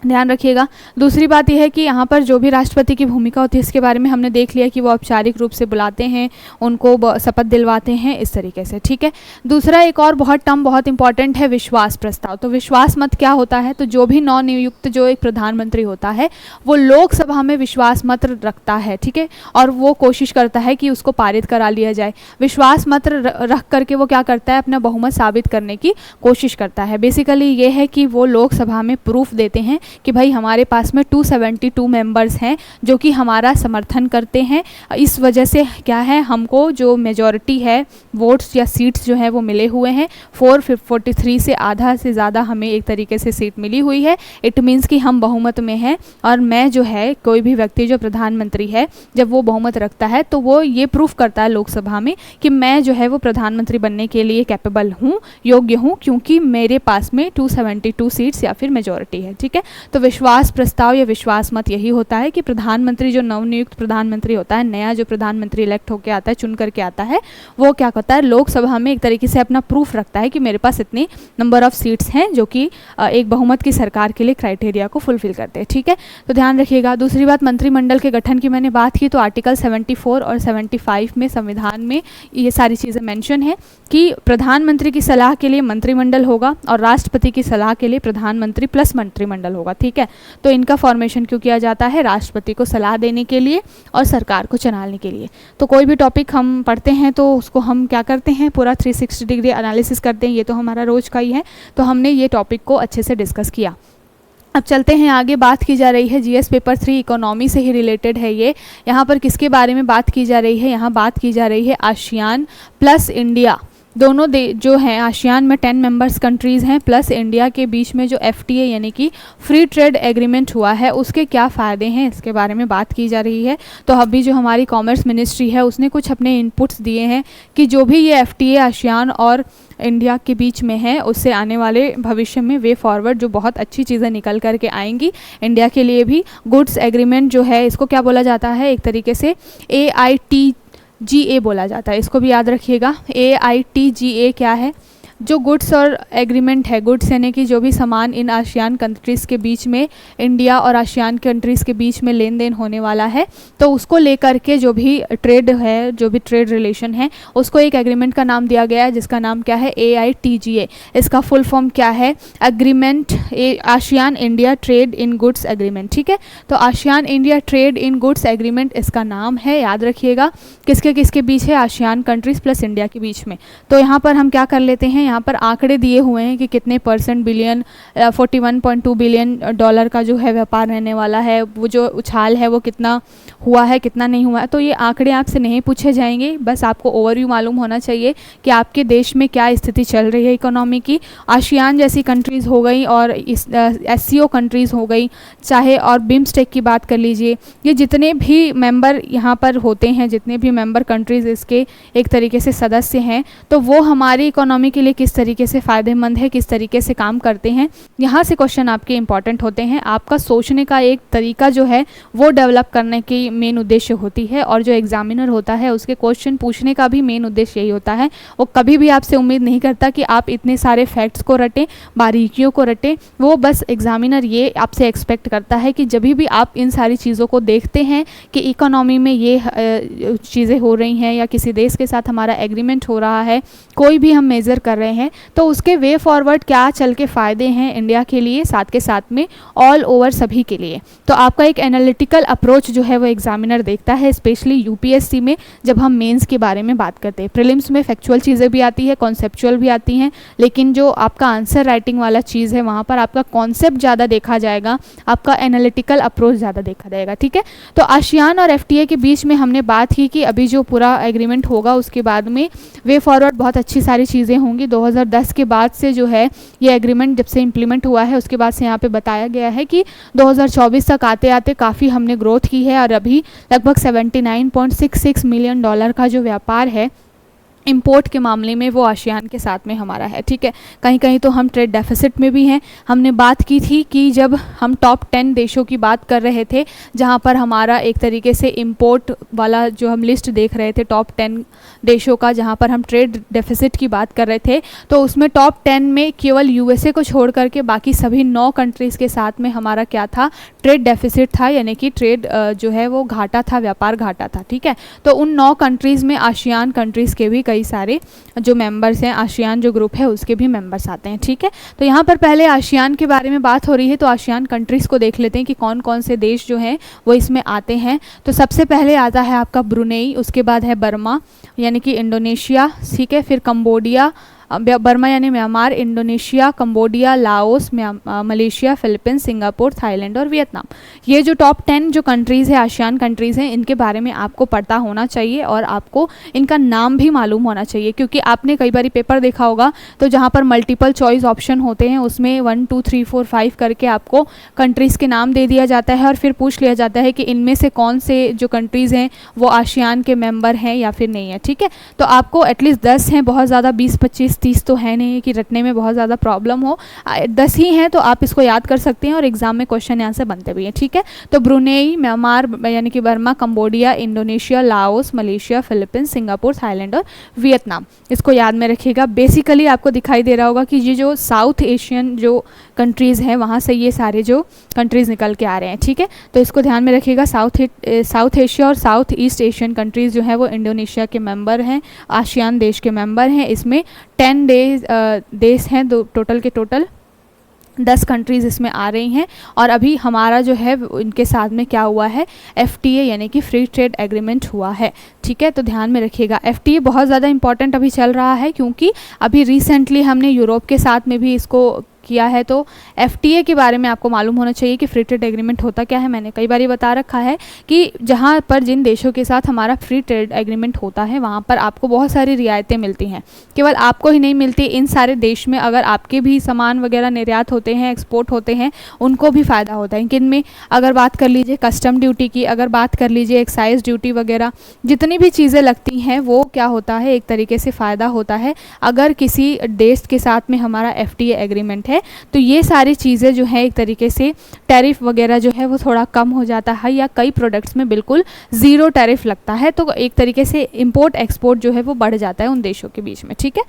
ध्यान रखिएगा। दूसरी बात यह है कि यहाँ पर जो भी राष्ट्रपति की भूमिका होती है इसके बारे में हमने देख लिया कि वो औपचारिक रूप से बुलाते हैं, उनको शपथ दिलवाते हैं, इस तरीके से। ठीक है, दूसरा एक और टर्म बहुत इंपॉर्टेंट है, विश्वास प्रस्ताव। तो विश्वास मत क्या होता है, तो जो भी नवनियुक्त जो एक प्रधानमंत्री होता है वो लोकसभा में विश्वास मत रखता है। ठीक है, और वो कोशिश करता है कि उसको पारित करा लिया जाए। विश्वास मत रख करके वो क्या करता है, अपना बहुमत साबित करने की कोशिश करता है। बेसिकली ये है कि वो लोकसभा में प्रूफ देते हैं कि भाई हमारे पास में 272 मेंबर्स हैं जो कि हमारा समर्थन करते हैं। इस वजह से क्या है, हमको जो मेजॉरिटी है वोट्स या सीट्स जो हैं वो मिले हुए हैं। 443 से आधा से ज़्यादा हमें एक तरीके से सीट मिली हुई है। इट मीन्स कि हम बहुमत में हैं। और मैं जो है, कोई भी व्यक्ति जो प्रधानमंत्री है, जब वो बहुमत रखता है तो वो ये प्रूफ करता है लोकसभा में कि मैं जो है वो प्रधानमंत्री बनने के लिए कैपेबल हूँ, योग्य हूँ, क्योंकि मेरे पास में 272 सीट्स या फिर मेजॉरिटी है। ठीक है, तो विश्वास प्रस्ताव या विश्वास मत यही होता है कि प्रधानमंत्री, जो नवनियुक्त प्रधानमंत्री होता है, नया जो प्रधानमंत्री इलेक्ट होकर आता है, चुन करके आता है, वो क्या करता है, लोकसभा में एक तरीके से अपना प्रूफ रखता है कि मेरे पास इतनी नंबर ऑफ सीट्स हैं जो कि एक बहुमत की सरकार के लिए क्राइटेरिया को फुलफिल करते हैं। ठीक है, तो ध्यान रखिएगा। दूसरी बात, मंत्रिमंडल के गठन की मैंने बात की, तो आर्टिकल 74 और 75 में संविधान में ये सारी चीज़ें मेंशन है कि प्रधानमंत्री की सलाह के लिए मंत्रिमंडल होगा और राष्ट्रपति की सलाह के लिए प्रधानमंत्री प्लस मंत्रिमंडल होगा। ठीक है, तो इनका फॉर्मेशन क्यों किया जाता है, राष्ट्रपति को सलाह देने के लिए और सरकार को चलाने के लिए। तो कोई भी टॉपिक हम पढ़ते हैं तो उसको हम क्या करते हैं, पूरा 360 डिग्री एनालिसिस करते हैं। ये तो हमारा रोज का ही है, तो हमने ये टॉपिक को अच्छे से डिस्कस किया। अब चलते हैं आगे। बात की जा रही है जीएस पेपर 3, इकोनॉमी से ही रिलेटेड है ये। यहाँ पर किसके बारे में बात की जा रही है, यहाँ बात की जा रही है आसियान प्लस इंडिया, दोनों जो हैं, आसियान में 10 मेंबर्स कंट्रीज़ हैं प्लस इंडिया के बीच में जो FTA यानी कि फ्री ट्रेड एग्रीमेंट हुआ है, उसके क्या फ़ायदे हैं, इसके बारे में बात की जा रही है। तो अभी जो हमारी कॉमर्स मिनिस्ट्री है उसने कुछ अपने इनपुट्स दिए हैं कि जो भी ये FTA आसियान और इंडिया के बीच में है, उससे आने वाले भविष्य में वे फॉरवर्ड जो बहुत अच्छी चीज़ें निकल करके आएंगी इंडिया के लिए भी। गुड्स एग्रीमेंट जो है, इसको क्या बोला जाता है, एक तरीके से AITGA बोला जाता है, इसको भी याद रखिएगा। AITGA क्या है, जो गुड्स और एग्रीमेंट है, गुड्स यानी कि जो भी सामान इन आसियान कंट्रीज़ के बीच में, इंडिया और आसियान कंट्रीज़ के बीच में लेन देन होने वाला है, तो उसको लेकर के जो भी ट्रेड है, जो भी ट्रेड रिलेशन है, उसको एक एग्रीमेंट का नाम दिया गया है जिसका नाम क्या है, AITGA। इसका फुल फॉर्म क्या है, agreement ASEAN India trade in goods agreement. ठीक है, तो ASEAN India trade in goods agreement इसका नाम है, याद रखिएगा। किसके किसके बीच है, आसियान कंट्रीज़ प्लस इंडिया के बीच में। तो यहाँ पर हम क्या कर लेते हैं, यहाँ पर आंकड़े दिए हुए हैं कि कितने परसेंट बिलियन, 41.2 बिलियन डॉलर का जो है व्यापार रहने वाला है, वो जो उछाल है वो कितना हुआ है, कितना नहीं हुआ है। तो ये आंकड़े आपसे नहीं पूछे जाएंगे, बस आपको ओवरव्यू मालूम होना चाहिए कि आपके देश में क्या स्थिति चल रही है इकोनॉमी की। आसियान जैसी कंट्रीज़ हो गई और इस SCO कंट्रीज़ हो गई, चाहे और बिम्स्टेक की बात कर लीजिए, ये जितने भी मेंबर यहाँ पर होते हैं, जितने भी मेंबर कंट्रीज़ इसके एक तरीके से सदस्य हैं, तो वो हमारी इकोनॉमी के लिए किस तरीके से फ़ायदेमंद है, किस तरीके से काम करते हैं, यहाँ से क्वेश्चन आपके इंपॉर्टेंट होते हैं। आपका सोचने का एक तरीका जो है वो डेवलप करने की मेन उद्देश्य होती है, और जो एग्जामिनर होता है उसके क्वेश्चन पूछने का भी मेन उद्देश्य यही होता है। वो कभी भी आपसे उम्मीद नहीं करता कि आप इतने सारे फैक्ट्स को रटें, बारीकियों को रटें। वो बस एग्जामिनर ये आपसे एक्सपेक्ट करता है कि जब भी आप इन सारी चीज़ों को देखते हैं कि इकोनॉमी में ये चीज़ें हो रही हैं या किसी देश के साथ हमारा एग्रीमेंट हो रहा है, कोई भी हम मेज़र कर रहे हैं, तो उसके वे फॉरवर्ड क्या चल के फ़ायदे हैं इंडिया के लिए, साथ के साथ में ऑल ओवर सभी के लिए। तो आपका एक एनालिटिकल अप्रोच जो है वो एग्जामिनर देखता है, स्पेशली UPSC में जब हम मेंस के बारे में बात करते हैं। प्रीलिम्स में फैक्चुअल चीज़ें भी आती है, कॉन्सेप्चुअल भी आती हैं, लेकिन जो आपका आंसर राइटिंग वाला चीज़ है वहाँ पर आपका कॉन्सेप्ट ज़्यादा देखा जाएगा, आपका एनालिटिकल अप्रोच ज़्यादा देखा जाएगा। ठीक है, तो आसियान और FTA के बीच में हमने बात की कि अभी जो पूरा एग्रीमेंट होगा उसके बाद में वे फॉरवर्ड बहुत अच्छी सारी चीज़ें होंगी। 2010 के बाद से जो है ये एग्रीमेंट जब से इम्प्लीमेंट हुआ है, उसके बाद से यहाँ पे बताया गया है कि 2024 तक आते आते काफ़ी हमने ग्रोथ की है, और अभी लगभग 79.66 मिलियन डॉलर का जो व्यापार है इंपोर्ट के मामले में वो आसियान के साथ में हमारा है। ठीक है, कहीं कहीं तो हम ट्रेड डेफिसिट में भी हैं। हमने बात की थी कि जब हम टॉप 10 देशों की बात कर रहे थे, जहां पर हमारा एक तरीके से इंपोर्ट वाला जो हम लिस्ट देख रहे थे टॉप 10 देशों का, जहां पर हम ट्रेड डेफिसिट की बात कर रहे थे, तो उसमें टॉप 10 में केवल USA को छोड़ करके बाकी सभी 9 कंट्रीज़ के साथ में हमारा क्या था, ट्रेड डेफिसिट था, यानी कि ट्रेड जो है वो घाटा था, व्यापार घाटा था। ठीक है, तो उन 9 कंट्रीज़ में आसियान कंट्रीज़ के भी कई सारे जो मेंबर्स हैं, आसियान जो ग्रुप है उसके भी मेंबर्स आते हैं। ठीक है, तो यहाँ पर पहले आसियान के बारे में बात हो रही है, तो आसियान कंट्रीज़ को देख लेते हैं कि कौन कौन से देश जो हैं वो इसमें आते हैं। तो सबसे पहले आता है आपका ब्रुनेई, उसके बाद है बर्मा यानी कि इंडोनेशिया, ठीक है, फिर कंबोडिया, बर्मा यानी Myanmar, Indonesia, Cambodia, Laos, Malaysia, Philippines, Singapore, Thailand और वियतनाम। ये जो टॉप 10 जो कंट्रीज़ है, आसियान कंट्रीज़ हैं, इनके बारे में आपको पता होना चाहिए और आपको इनका नाम भी मालूम होना चाहिए, क्योंकि आपने कई बार पेपर देखा होगा तो जहाँ पर मल्टीपल चॉइस ऑप्शन होते हैं उसमें 1 2 3 4 5 करके आपको कंट्रीज़ के नाम दे दिया जाता है और फिर पूछ लिया जाता है कि इनमें से कौन से जो कंट्रीज़ हैं वो आसियान के मेंबर हैं या फिर नहीं है। ठीक है, तो आपको एटलीस्ट 10 हैं, बहुत ज़्यादा 20 25 30 तो है नहीं कि रटने में बहुत ज़्यादा प्रॉब्लम हो, 10 ही हैं तो आप इसको याद कर सकते हैं और एग्जाम में क्वेश्चन यहाँ से बनते भी हैं। ठीक है, तो ब्रुनेई, म्यांमार यानी कि Burma, Cambodia, Indonesia, Laos, Malaysia, Philippines, Singapore, Thailand और वियतनाम, इसको याद में रखिएगा। बेसिकली आपको दिखाई दे रहा होगा कि ये जो साउथ एशियन जो कंट्रीज़ हैं वहाँ से ये सारे जो कंट्रीज़ निकल के आ रहे हैं। ठीक है, तो इसको ध्यान में रखिएगा। साउथ एशिया और साउथ ईस्ट एशियन कंट्रीज़ जो है वो इंडोनेशिया के मेंबर हैं, आसियान देश के मेंबर हैं। इसमें 10 देश हैं, टोटल के टोटल 10 कंट्रीज़ इसमें आ रही हैं। और अभी हमारा जो है इनके साथ में क्या हुआ है, FTA यानी कि फ्री ट्रेड एग्रीमेंट हुआ है। ठीक है, तो ध्यान में रखिएगा। FTA बहुत ज़्यादा इंपॉर्टेंट अभी चल रहा है, क्योंकि अभी रिसेंटली हमने यूरोप के साथ में भी इसको किया है। तो FTA के बारे में आपको मालूम होना चाहिए कि फ्री ट्रेड एग्रीमेंट होता क्या है। मैंने कई बार बता रखा है कि जहाँ पर जिन देशों के साथ हमारा फ्री ट्रेड एग्रीमेंट होता है वहाँ पर आपको बहुत सारी रियायतें मिलती हैं। केवल आपको ही नहीं मिलती, इन सारे देश में अगर आपके भी सामान वगैरह निर्यात होते हैं, एक्सपोर्ट होते हैं, उनको भी फ़ायदा होता है। किन में, अगर बात कर लीजिए कस्टम ड्यूटी की, अगर बात कर लीजिए एक्साइज ड्यूटी वगैरह, जितनी भी चीज़ें लगती हैं वो क्या होता है, एक तरीके से फ़ायदा होता है अगर किसी देश के साथ में हमारा FTA एग्रीमेंट है। तो ये सारी चीज़ें जो है एक तरीके से टैरिफ वगैरह जो है वो थोड़ा कम हो जाता है, या कई प्रोडक्ट्स में बिल्कुल ज़ीरो टैरिफ लगता है। तो एक तरीके से इंपोर्ट एक्सपोर्ट जो है वो बढ़ जाता है उन देशों के बीच में। ठीक है,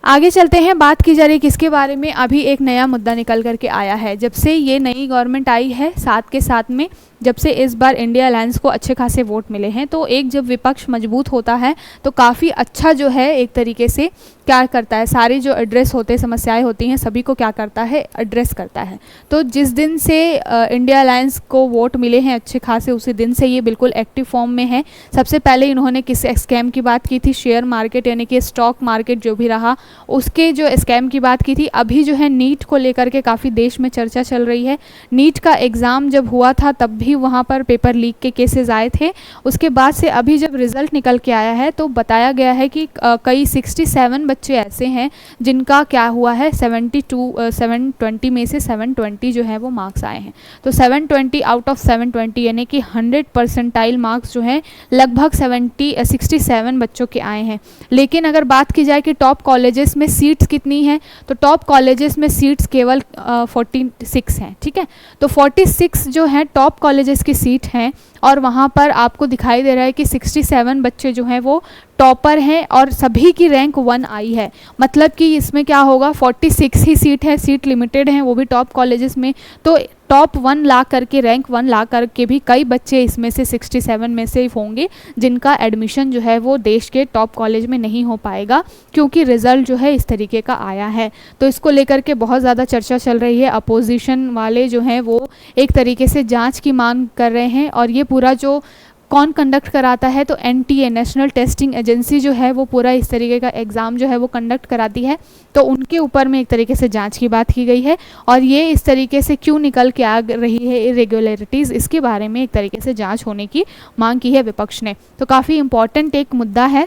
आगे चलते हैं। बात की जा रही है किसके बारे में, अभी एक नया मुद्दा निकल करके आया है। जब से ये नई गवर्नमेंट आई है, साथ के साथ में जब से इस बार इंडिया अलायंस को अच्छे खासे वोट मिले हैं, तो एक जब विपक्ष मजबूत होता है तो काफ़ी अच्छा जो है एक तरीके से क्या करता है, सारे जो एड्रेस होते हैं, समस्याएं होती हैं, सभी को क्या करता है, एड्रेस करता है। तो जिस दिन से इंडिया अलायंस को वोट मिले हैं अच्छे खासे, उसी दिन से ये बिल्कुल एक्टिव फॉर्म में है। सबसे पहले इन्होंने किस स्कैम की बात की थी, शेयर मार्केट यानी कि स्टॉक मार्केट जो भी रहा उसके जो स्कैम की बात की थी। अभी जो है नीट को लेकर के काफ़ी देश में चर्चा चल रही है। नीट का एग्ज़ाम जब हुआ था तब भी वहाँ पर पेपर लीक के केसेस आए थे। उसके बाद से अभी जब रिज़ल्ट निकल के आया है तो बताया गया है कि कई 67 बच्चे ऐसे हैं जिनका क्या हुआ है, 720 में से 720 जो है वो मार्क्स आए हैं। तो 720 आउट ऑफ 720 यानी कि 100% मार्क्स जो हैं लगभग 67 बच्चों के आए हैं। लेकिन अगर बात की जाए कि टॉप कॉलेजेस में सीट्स कितनी हैं, तो टॉप कॉलेजेस में सीट्स केवल 46 हैं। ठीक है, तो 46 जो हैं टॉप कॉलेजेस की सीट हैं और वहाँ पर आपको दिखाई दे रहा है कि 67 बच्चे जो हैं वो टॉपर हैं और सभी की रैंक 1 आई है। मतलब कि इसमें क्या होगा, 46 ही सीट है, सीट लिमिटेड हैं वो भी टॉप कॉलेजेस में। तो टॉप 1 ला करके, रैंक 1 ला करके भी कई बच्चे इसमें से 67 में से होंगे जिनका एडमिशन जो है वो देश के टॉप कॉलेज में नहीं हो पाएगा, क्योंकि रिज़ल्ट जो है इस तरीके का आया है। तो इसको लेकर के बहुत ज़्यादा चर्चा चल रही है। अपोजिशन वाले जो हैं वो एक तरीके से जांच की मांग कर रहे हैं। और ये पूरा जो कौन कंडक्ट कराता है, तो NTA नेशनल टेस्टिंग एजेंसी जो है वो पूरा इस तरीके का एग्ज़ाम जो है वो कंडक्ट कराती है। तो उनके ऊपर में एक तरीके से जांच की बात की गई है। और ये इस तरीके से क्यों निकल के आ रही है इरेगुलरिटीज़, इसके बारे में एक तरीके से जांच होने की मांग की है विपक्ष ने। तो काफ़ी इम्पॉर्टेंट एक मुद्दा है।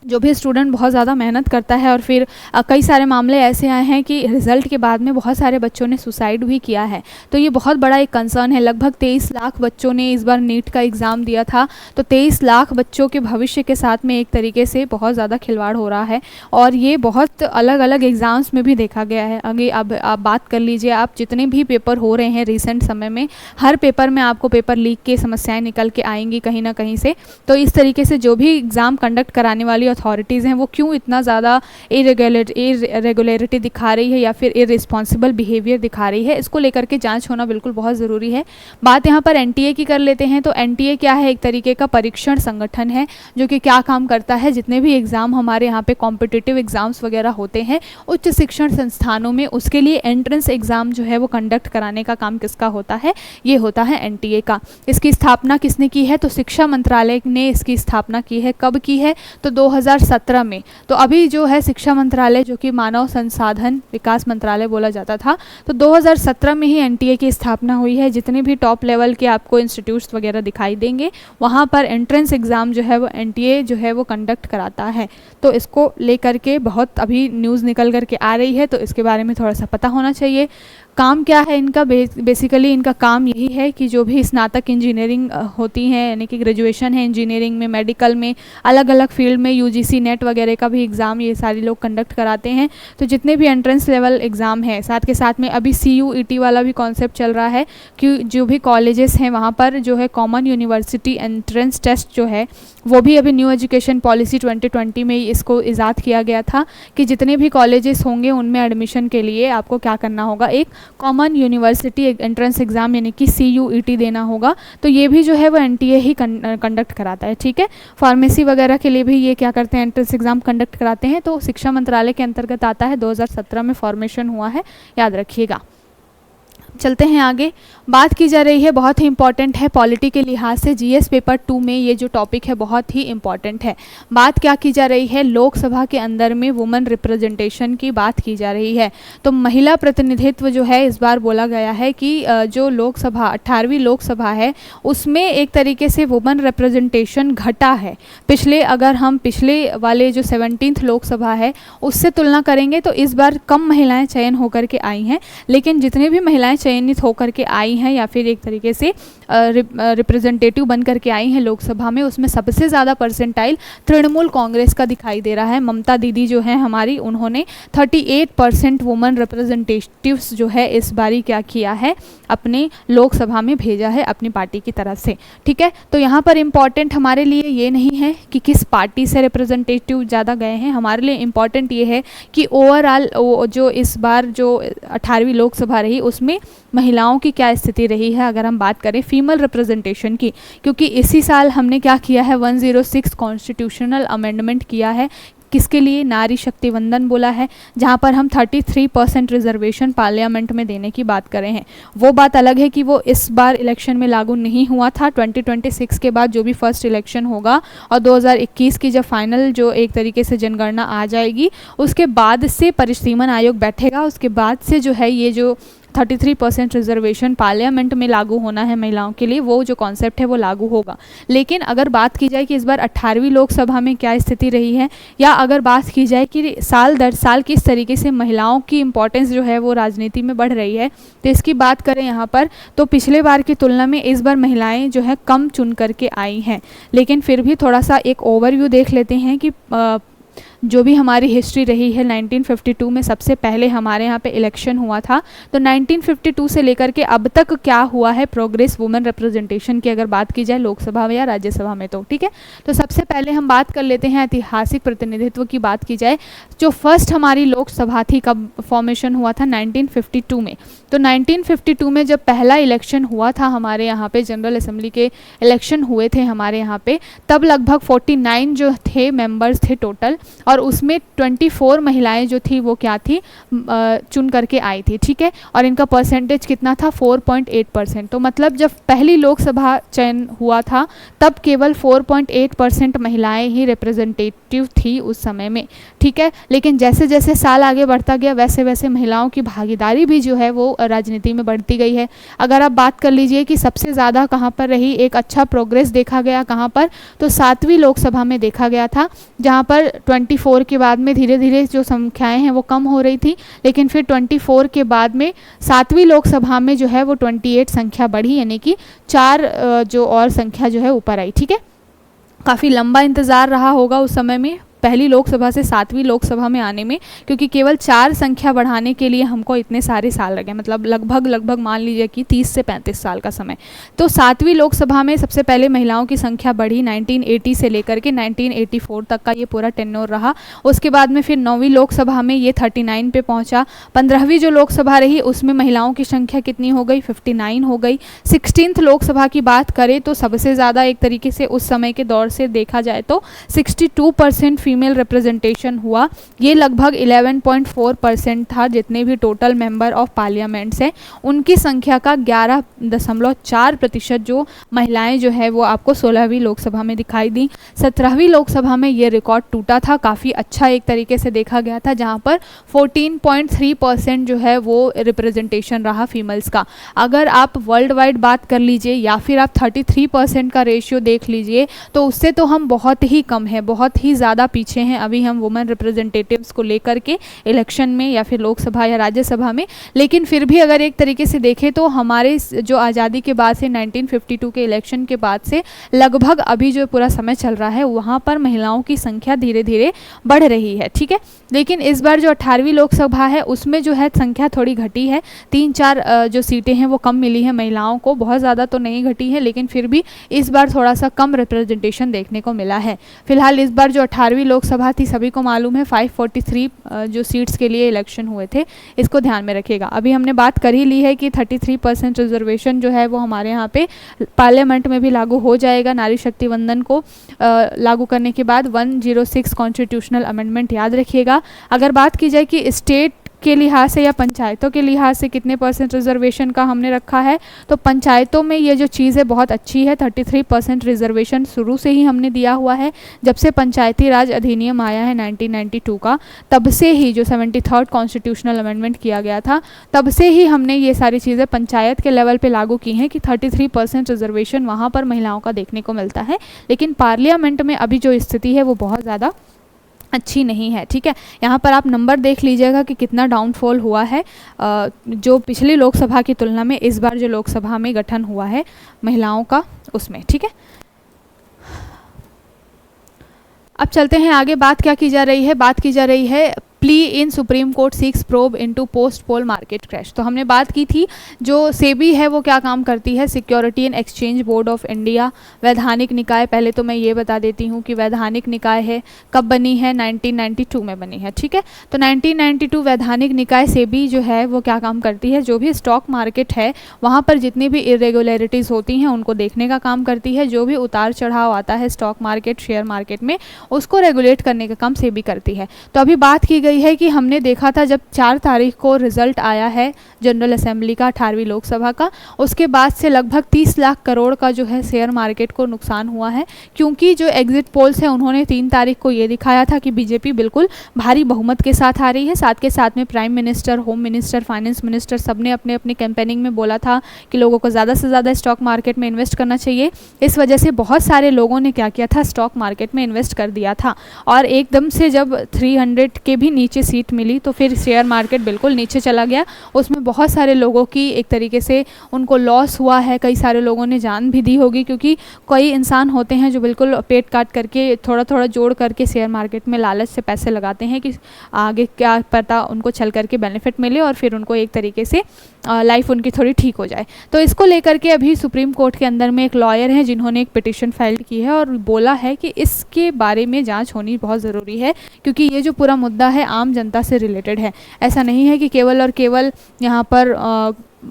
जो भी स्टूडेंट बहुत ज़्यादा मेहनत करता है, और फिर कई सारे मामले ऐसे आए हैं कि रिज़ल्ट के बाद में बहुत सारे बच्चों ने सुसाइड भी किया है। तो ये बहुत बड़ा एक कंसर्न है। लगभग 23 लाख बच्चों ने इस बार नीट का एग्ज़ाम दिया था। तो 23 लाख बच्चों के भविष्य के साथ में एक तरीके से बहुत ज़्यादा खिलवाड़ हो रहा है। और ये बहुत अलग अलग एग्ज़ाम्स में भी देखा गया है। आगे अब आप बात कर लीजिए, आप जितने भी पेपर हो रहे हैं रिसेंट समय में, हर पेपर में आपको पेपर लीक की समस्याएँ निकल के आएंगी कहीं ना कहीं से। तो इस तरीके से जो भी एग्ज़ाम कंडक्ट कराने वाली अथॉरिटीज़ हैं वो क्यों इतना ज़्यादा इरेगुलरिटी दिखा रही है या फिर इररिस्पॉन्सिबल बिहेवियर दिखा रही है, इसको लेकर के जांच होना बिल्कुल बहुत ज़रूरी है। बात यहाँ पर NTA की कर लेते हैं। तो NTA क्या है, एक तरीके का परीक्षण संगठन है जो कि क्या काम करता है, जितने भी एग्ज़ाम हमारे यहाँ पे कॉम्पिटिटिव एग्ज़ाम्स वगैरह होते हैं उच्च शिक्षण संस्थानों में, उसके लिए एंट्रेंस एग्ज़ाम जो है वो कंडक्ट कराने का काम किसका होता है, ये होता है NTA का। इसकी स्थापना किसने की है, तो शिक्षा मंत्रालय ने इसकी स्थापना की है। कब की है, तो 2017 में। तो अभी जो है शिक्षा मंत्रालय, जो कि मानव संसाधन विकास मंत्रालय बोला जाता था, तो 2017 में ही एनटीए की स्थापना हुई है। जितने भी टॉप लेवल के आपको इंस्टीट्यूट्स वगैरह दिखाई देंगे, वहाँ पर एंट्रेंस एग्ज़ाम जो है वो एनटीए जो है वो कंडक्ट कराता है। तो इसको लेकर के बहुत अभी न्यूज़ निकल करके आ रही है, तो इसके बारे में थोड़ा सा पता होना चाहिए। काम क्या है इनका? बेसिकली इनका काम यही है कि जो भी स्नातक इंजीनियरिंग होती हैं, यानी कि ग्रेजुएशन है इंजीनियरिंग में, मेडिकल में, अलग अलग फील्ड में, यूजीसी नेट वगैरह का भी एग्ज़ाम ये सारे लोग कंडक्ट कराते हैं। तो जितने भी एंट्रेंस लेवल एग्ज़ाम है, साथ के साथ में अभी CUET वाला भी कॉन्सेप्ट चल रहा है कि जो भी कॉलेजेस हैं वहाँ पर जो है कॉमन यूनिवर्सिटी एंट्रेंस टेस्ट जो है वो भी अभी न्यू एजुकेशन पॉलिसी 2020 में ही इसको इजाद किया गया था कि जितने भी कॉलेजेस होंगे उनमें एडमिशन के लिए आपको क्या करना होगा, एक कॉमन यूनिवर्सिटी एंट्रेंस एग्ज़ाम यानी कि CUET देना होगा। तो ये भी जो है वो एनटीए ही कंडक्ट कराता है। ठीक है, फार्मेसी वगैरह के लिए भी ये क्या करते हैं, एंट्रेंस एग्ज़ाम कंडक्ट कराते हैं। तो शिक्षा मंत्रालय के अंतर्गत आता है, 2017 में फॉर्मेशन हुआ है, याद रखिएगा। चलते हैं आगे। बात की जा रही है, बहुत ही इंपॉर्टेंट है पॉलिटी के लिहाज से, जीएस पेपर 2 में ये जो टॉपिक है बहुत ही इंपॉर्टेंट है। बात क्या की जा रही है, लोकसभा के अंदर में वुमेन रिप्रेजेंटेशन की बात की जा रही है। तो महिला प्रतिनिधित्व जो है इस बार बोला गया है कि जो लोकसभा 18वीं लोकसभा है उसमें एक तरीके से वुमेन रिप्रेजेंटेशन घटा है। अगर हम पिछले वाले जो 17th लोकसभा है उससे तुलना करेंगे तो इस बार कम महिलाएं चयन होकर के आई हैं, लेकिन जितनी भी महिलाएं चयनित होकर के आई हैं या फिर एक तरीके से रिप्रेजेंटेटिव बन करके आई हैं लोकसभा में, उसमें सबसे ज़्यादा परसेंटाइल तृणमूल कांग्रेस का दिखाई दे रहा है। ममता दीदी जो है हमारी, उन्होंने 38% वुमेन रिप्रेजेंटेटिव्स जो है इस बारी क्या किया है, अपने लोकसभा में भेजा है अपनी पार्टी की तरफ से। ठीक है, तो यहाँ पर इम्पॉर्टेंट हमारे लिए ये नहीं है कि किस पार्टी से रिप्रेजेंटेटिव ज़्यादा गए हैं, हमारे लिए इम्पॉर्टेंट ये है कि ओवरऑल जो इस बार जो 18वीं लोकसभा रही उसमें महिलाओं की क्या स्थिति रही है। अगर हम बात करें फीमेल रिप्रेजेंटेशन की, क्योंकि इसी साल हमने क्या किया है, 106 कॉन्स्टिट्यूशनल अमेंडमेंट किया है। किसके लिए? नारी शक्ति वंदन बोला है, जहाँ पर हम 33% रिजर्वेशन पार्लियामेंट में देने की बात कर रहे हैं। वो बात अलग है कि वो इस बार इलेक्शन में लागू नहीं हुआ था। 2026 के बाद जो भी फर्स्ट इलेक्शन होगा और 2021 की जब फाइनल जो एक तरीके से जनगणना आ जाएगी, उसके बाद से परिसीमन आयोग बैठेगा, उसके बाद से जो है ये जो 33% रिजर्वेशन पार्लियामेंट में लागू होना है महिलाओं के लिए, वो जो कॉन्सेप्ट है वो लागू होगा। लेकिन अगर बात की जाए कि इस बार 18वीं लोकसभा में क्या स्थिति रही है, या अगर बात की जाए कि साल दर साल किस तरीके से महिलाओं की इम्पोर्टेंस जो है वो राजनीति में बढ़ रही है, तो इसकी बात करें यहाँ पर, तो पिछले बार की तुलना में इस बार महिलाएँ जो है कम चुन करके आई हैं। लेकिन फिर भी थोड़ा सा एक ओवरव्यू देख लेते हैं कि जो भी हमारी हिस्ट्री रही है, 1952 में सबसे पहले हमारे यहाँ पे इलेक्शन हुआ था। तो 1952 से लेकर के अब तक क्या हुआ है प्रोग्रेस वुमेन रिप्रेजेंटेशन की, अगर बात की जाए लोकसभा में या राज्यसभा में। तो ठीक है, तो सबसे पहले हम बात कर लेते हैं ऐतिहासिक प्रतिनिधित्व की। बात की जाए जो फर्स्ट हमारी लोकसभा थी, कब फॉर्मेशन हुआ था, 1952 में। तो 1952 में जब पहला इलेक्शन हुआ था हमारे यहाँ पे, जनरल असेंबली के इलेक्शन हुए थे हमारे यहाँ पे, तब लगभग 49 जो थे मेंबर्स थे टोटल, और उसमें 24 महिलाएं जो थी वो क्या थी, चुन करके आई थी। ठीक है, और इनका परसेंटेज कितना था, 4.8%। तो मतलब जब पहली लोकसभा चयन हुआ था तब केवल 4.8% महिलाएं ही रिप्रेजेंटेटिव थी उस समय में। ठीक है, लेकिन जैसे जैसे साल आगे बढ़ता गया वैसे वैसे महिलाओं की भागीदारी भी जो है वो राजनीति में बढ़ती गई है। अगर आप बात कर लीजिए कि सबसे ज़्यादा कहाँ पर रही, एक अच्छा प्रोग्रेस देखा गया कहाँ पर, तो 7वीं लोकसभा में देखा गया था, जहाँ पर 24 के बाद में धीरे धीरे जो संख्याएं हैं वो कम हो रही थी, लेकिन फिर 24 के बाद में 7वीं लोकसभा में जो है वो 28 संख्या बढ़ी, यानी कि 4 जो और संख्या जो है ऊपर आई। ठीक है, काफ़ी लंबा इंतज़ार रहा होगा उस समय में पहली लोकसभा से 7वीं लोकसभा में आने में, क्योंकि केवल 4 संख्या बढ़ाने के लिए हमको इतने सारे साल लगे, मतलब लगभग मान लीजिए कि 30 से 35 साल का समय। तो 7वीं लोकसभा में सबसे पहले महिलाओं की संख्या बढ़ी 1980 से लेकर के 1984 तक का ये पूरा टेन्योर रहा। उसके बाद में फिर 9वीं लोकसभा में ये 39 पे पहुंचा। 15वीं जो लोकसभा रही उसमें महिलाओं की संख्या कितनी हो गई, 59 हो गई। 16th लोकसभा की बात करें तो सबसे ज़्यादा एक तरीके से उस समय के दौर से देखा जाए तो 62% फीमेल रिप्रेजेंटेशन हुआ ये लगभग 11.4% था। जितने भी टोटल मेंबर ऑफ पार्लियामेंट्स हैं उनकी संख्या का 11.4% जो महिलाएं जो है वो आपको 16वीं लोकसभा में दिखाई दी। 17वीं लोकसभा में ये रिकॉर्ड टूटा था, काफ़ी अच्छा एक तरीके से देखा गया था, जहां पर 14.3% जो है वो रिप्रेजेंटेशन रहा फीमेल्स का। अगर आप वर्ल्ड वाइड बात कर लीजिए या फिर आप 33% का रेशियो देख लीजिए तो उससे तो हम बहुत ही कम है, बहुत ही ज़्यादा पीछे हैं अभी हम वुमेन रिप्रेजेंटेटिव्स को लेकर के इलेक्शन में या फिर लोकसभा या राज्यसभा में। लेकिन फिर भी अगर एक तरीके से देखें तो हमारे जो आज़ादी के बाद से 1952 के इलेक्शन के बाद से लगभग अभी जो पूरा समय चल रहा है वहाँ पर महिलाओं की संख्या धीरे धीरे बढ़ रही है, ठीक है। लेकिन इस बार जो 18वीं लोकसभा है उसमें जो है संख्या थोड़ी घटी है, 3-4 जो सीटें हैं वो कम मिली है महिलाओं को, बहुत ज़्यादा तो नहीं घटी है लेकिन फिर भी इस बार थोड़ा सा कम रिप्रेजेंटेशन देखने को मिला है। फिलहाल इस बार जो 18वीं लोकसभा थी सभी को मालूम है 543 जो सीट्स के लिए इलेक्शन हुए थे, इसको ध्यान में रखिएगा। अभी हमने बात कर ही ली है कि 33% रिजर्वेशन जो है वो हमारे यहाँ पे पार्लियामेंट में भी लागू हो जाएगा नारी शक्ति वंदन को लागू करने के बाद। 106 कॉन्स्टिट्यूशनल अमेंडमेंट याद रखिएगा। अगर बात की जाए कि स्टेट के लिहाज से या पंचायतों के लिहाज से कितने % रिजर्वेशन का हमने रखा है, तो पंचायतों में ये जो चीज़ है बहुत अच्छी है। 33% रिजर्वेशन शुरू से ही हमने दिया हुआ है। जब से पंचायती राज अधिनियम आया है 1992 का, तब से ही जो 73rd कॉन्स्टिट्यूशनल अमेंडमेंट किया गया था तब से ही हमने ये सारी चीज़ें पंचायत के लेवल पे लागू की हैं कि 33% रिजर्वेशन वहाँ पर महिलाओं का देखने को मिलता है। लेकिन पार्लियामेंट में अभी जो स्थिति है वो बहुत ज़्यादा अच्छी नहीं है, ठीक है। यहाँ पर आप नंबर देख लीजिएगा कि कितना डाउनफॉल हुआ है जो पिछली लोकसभा की तुलना में इस बार जो लोकसभा में गठन हुआ है महिलाओं का उसमें, ठीक है। अब चलते हैं आगे। बात क्या की जा रही है, बात की जा रही है plea in supreme court seeks probe into post poll market crash. तो हमने बात की थी जो सेबी है वो क्या काम करती है, security and exchange board of India वैधानिक निकाय। पहले तो मैं ये बता देती हूँ कि वैधानिक निकाय है कब बनी है, 1992 में बनी है, ठीक है। तो 1992 वैधानिक निकाय सेबी जो है वो क्या काम करती है, जो भी स्टॉक मार्केट है वहाँ पर जितनी भी इरेगुलरिटीज़ होती हैं उनको देखने का काम करती है। जो भी उतार चढ़ाव आता है स्टॉक मार्केट शेयर मार्केट में उसको रेगुलेट करने का काम सेबी करती है। तो अभी बात की गई है कि हमने देखा था जब 4 तारीख को रिजल्ट आया है जनरल असेंबली का 18वीं लोकसभा का, उसके बाद से लगभग 30 लाख करोड़ का जो है शेयर मार्केट को नुकसान हुआ है। क्योंकि जो एग्जिट पोल्स हैं उन्होंने 3 तारीख को ये दिखाया था कि बीजेपी बिल्कुल भारी बहुमत के साथ आ रही है। साथ के साथ में prime minister, home minister, finance minister सबने अपने अपने कैंपेनिंग में बोला था कि लोगों को ज़्यादा से ज़्यादा स्टॉक मार्केट में इन्वेस्ट करना चाहिए। इस वजह से बहुत सारे लोगों ने क्या किया था, स्टॉक मार्केट में इन्वेस्ट कर दिया था। और एकदम से जब 300 के भी नीचे सीट मिली तो फिर शेयर मार्केट बिल्कुल नीचे चला गया। उसमें बहुत सारे लोगों की एक तरीके से उनको लॉस हुआ है, कई सारे लोगों ने जान भी दी होगी। क्योंकि कई इंसान होते हैं जो बिल्कुल पेट काट करके थोड़ा थोड़ा जोड़ करके शेयर मार्केट में लालच से पैसे लगाते हैं कि आगे क्या पता उनको चल करके बेनिफिट मिले और फिर उनको एक तरीके से लाइफ उनकी थोड़ी ठीक हो जाए। तो इसको लेकर के अभी सुप्रीम कोर्ट के अंदर में एक लॉयर हैं जिन्होंने एक पिटिशन फाइल की है और बोला है कि इसके बारे में जांच होनी बहुत ज़रूरी है। क्योंकि ये जो पूरा मुद्दा है आम जनता से रिलेटेड है। ऐसा नहीं है कि केवल और केवल यहाँ पर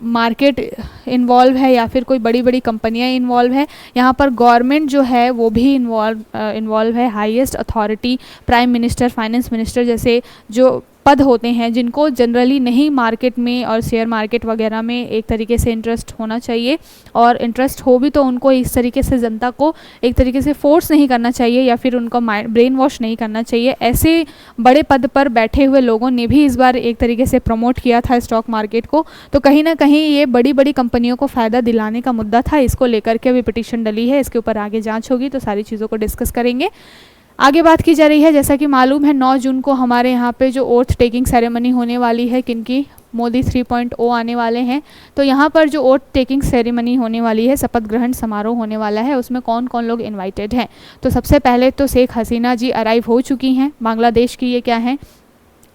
मार्केट इन्वॉल्व है या फिर कोई बड़ी बड़ी कंपनियां इन्वॉल्व है। यहाँ पर गवर्नमेंट जो है वो भी इन्वॉल्व है। Highest authority, prime minister, finance minister जैसे जो पद होते हैं जिनको जनरली नहीं मार्केट में और शेयर मार्केट वगैरह में एक तरीके से इंटरेस्ट होना चाहिए। और इंटरेस्ट हो भी तो उनको इस तरीके से जनता को एक तरीके से फोर्स नहीं करना चाहिए या फिर उनको ब्रेन वॉश नहीं करना चाहिए। ऐसे बड़े पद पर बैठे हुए लोगों ने भी इस बार एक तरीके से प्रमोट किया था स्टॉक मार्केट को। तो कहीं ना कहीं ये बड़ी बड़ी कंपनियों को फ़ायदा दिलाने का मुद्दा था। इसको लेकर के अभी पिटीशन डली है, इसके ऊपर आगे जाँच होगी तो सारी चीज़ों को डिस्कस करेंगे। आगे बात की जा रही है, जैसा कि मालूम है 9 जून को हमारे यहाँ पे जो ओथ टेकिंग सेरेमनी होने वाली है, किनकी, मोदी 3.0 आने वाले हैं। तो यहाँ पर जो ओथ टेकिंग सेरेमनी होने वाली है, शपथ ग्रहण समारोह होने वाला है, उसमें कौन कौन लोग इनवाइटेड हैं। तो सबसे पहले तो शेख हसीना जी अराइव हो चुकी हैं। बांग्लादेश की ये क्या हैं,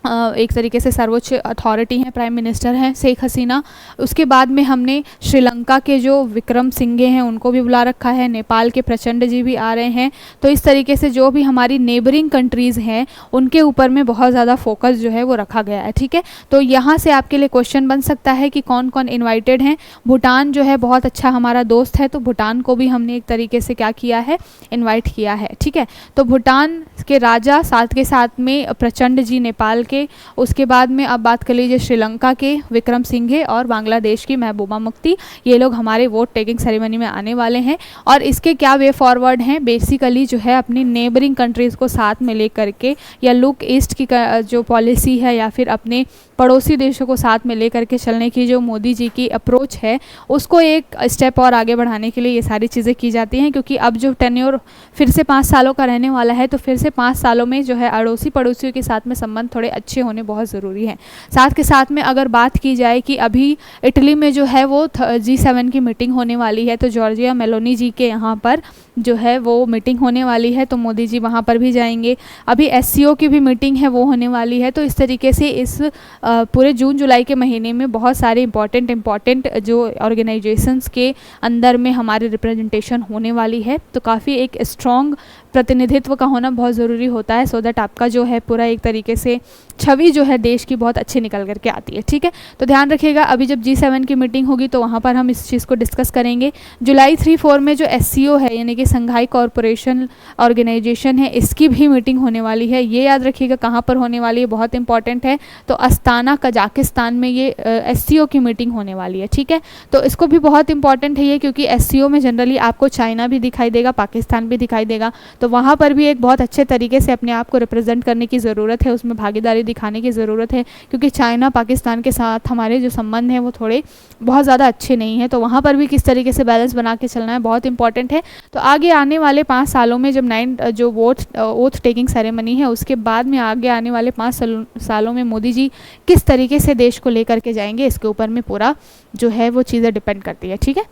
एक तरीके से सर्वोच्च अथॉरिटी हैं, प्राइम मिनिस्टर हैं शेख हसीना। उसके बाद में हमने श्रीलंका के जो विक्रम सिंघे हैं उनको भी बुला रखा है, नेपाल के प्रचंड जी भी आ रहे हैं। तो इस तरीके से जो भी हमारी नेबरिंग कंट्रीज़ हैं उनके ऊपर में बहुत ज़्यादा फोकस जो है वो रखा गया है, ठीक है। तो यहाँ से आपके लिए क्वेश्चन बन सकता है कि कौन कौन इन्वाइटेड हैं। भूटान जो है बहुत अच्छा हमारा दोस्त है, तो भूटान को भी हमने एक तरीके से क्या किया है, इन्वाइट किया है, ठीक है। तो भूटान के राजा साथ के साथ में प्रचंड जी नेपाल के, उसके बाद में अब बात कर लीजिए श्रीलंका के विक्रम सिंघे और बांग्लादेश की महबूबा मुफ्ती, ये लोग हमारे वोट टेकिंग सेरेमनी में आने वाले हैं। और इसके क्या वे फॉरवर्ड हैं, बेसिकली जो है अपनी नेबरिंग कंट्रीज़ को साथ में लेकर के, या लुक ईस्ट की जो पॉलिसी है या फिर अपने पड़ोसी देशों को साथ में लेकर के चलने की जो मोदी जी की अप्रोच है उसको एक स्टेप और आगे बढ़ाने के लिए ये सारी चीज़ें की जाती हैं। क्योंकि अब जो टेन्योर फिर से 5 सालों का रहने वाला है, तो फिर से 5 सालों में जो है अड़ोसी पड़ोसियों के साथ में संबंध थोड़े अच्छे होने बहुत ज़रूरी हैं। साथ के साथ में अगर बात की जाए कि अभी इटली में जो है वो G7 की मीटिंग होने वाली है, तो जॉर्जिया मेलोनी जी के यहाँ पर जो है वो मीटिंग होने वाली है, तो मोदी जी वहाँ पर भी जाएंगे। अभी SCO की भी मीटिंग है वो होने वाली है। तो इस तरीके से इस पूरे जून जुलाई के महीने में बहुत सारे इम्पॉर्टेंट जो ऑर्गेनाइजेशंस के अंदर में हमारी रिप्रेजेंटेशन होने वाली है। तो काफ़ी एक स्ट्रॉन्ग प्रतिनिधित्व का होना बहुत ज़रूरी होता है, सो दैट आपका जो है पूरा एक तरीके से छवि जो है देश की बहुत अच्छी निकल करके आती है, ठीक है। तो ध्यान रखिएगा, अभी जब G7 की मीटिंग होगी तो वहाँ पर हम इस चीज़ को डिस्कस करेंगे। जुलाई 3-4 में जो SCO है यानी कि संघाई कॉरपोरेशन ऑर्गेनाइजेशन है, इसकी भी मीटिंग होने वाली है। ये याद रखिएगा कहाँ पर होने वाली है, बहुत इंपॉर्टेंट है। तो अस्ताना कजाकिस्तान में ये SCO की मीटिंग होने वाली है, ठीक है। तो इसको भी बहुत इंपॉर्टेंट है ये, क्योंकि SCO में जनरली आपको चाइना भी दिखाई देगा, पाकिस्तान भी दिखाई देगा। तो वहाँ पर भी एक बहुत अच्छे तरीके से अपने आप को रिप्रेजेंट करने की ज़रूरत है, उसमें भागीदारी दिखाने की ज़रूरत है। क्योंकि चाइना पाकिस्तान के साथ हमारे जो संबंध हैं वो थोड़े बहुत ज़्यादा अच्छे नहीं हैं, तो वहाँ पर भी किस तरीके से बैलेंस बना के चलना है बहुत इंपॉर्टेंट है। तो आगे आने वाले 5 सालों में जब जो ओथ टेकिंग सेरेमनी है उसके बाद में आगे आने वाले 5 सालों में मोदी जी किस तरीके से देश को लेकर के जाएंगे, इसके ऊपर में पूरा जो है वो चीज़ें डिपेंड करती है, ठीक है।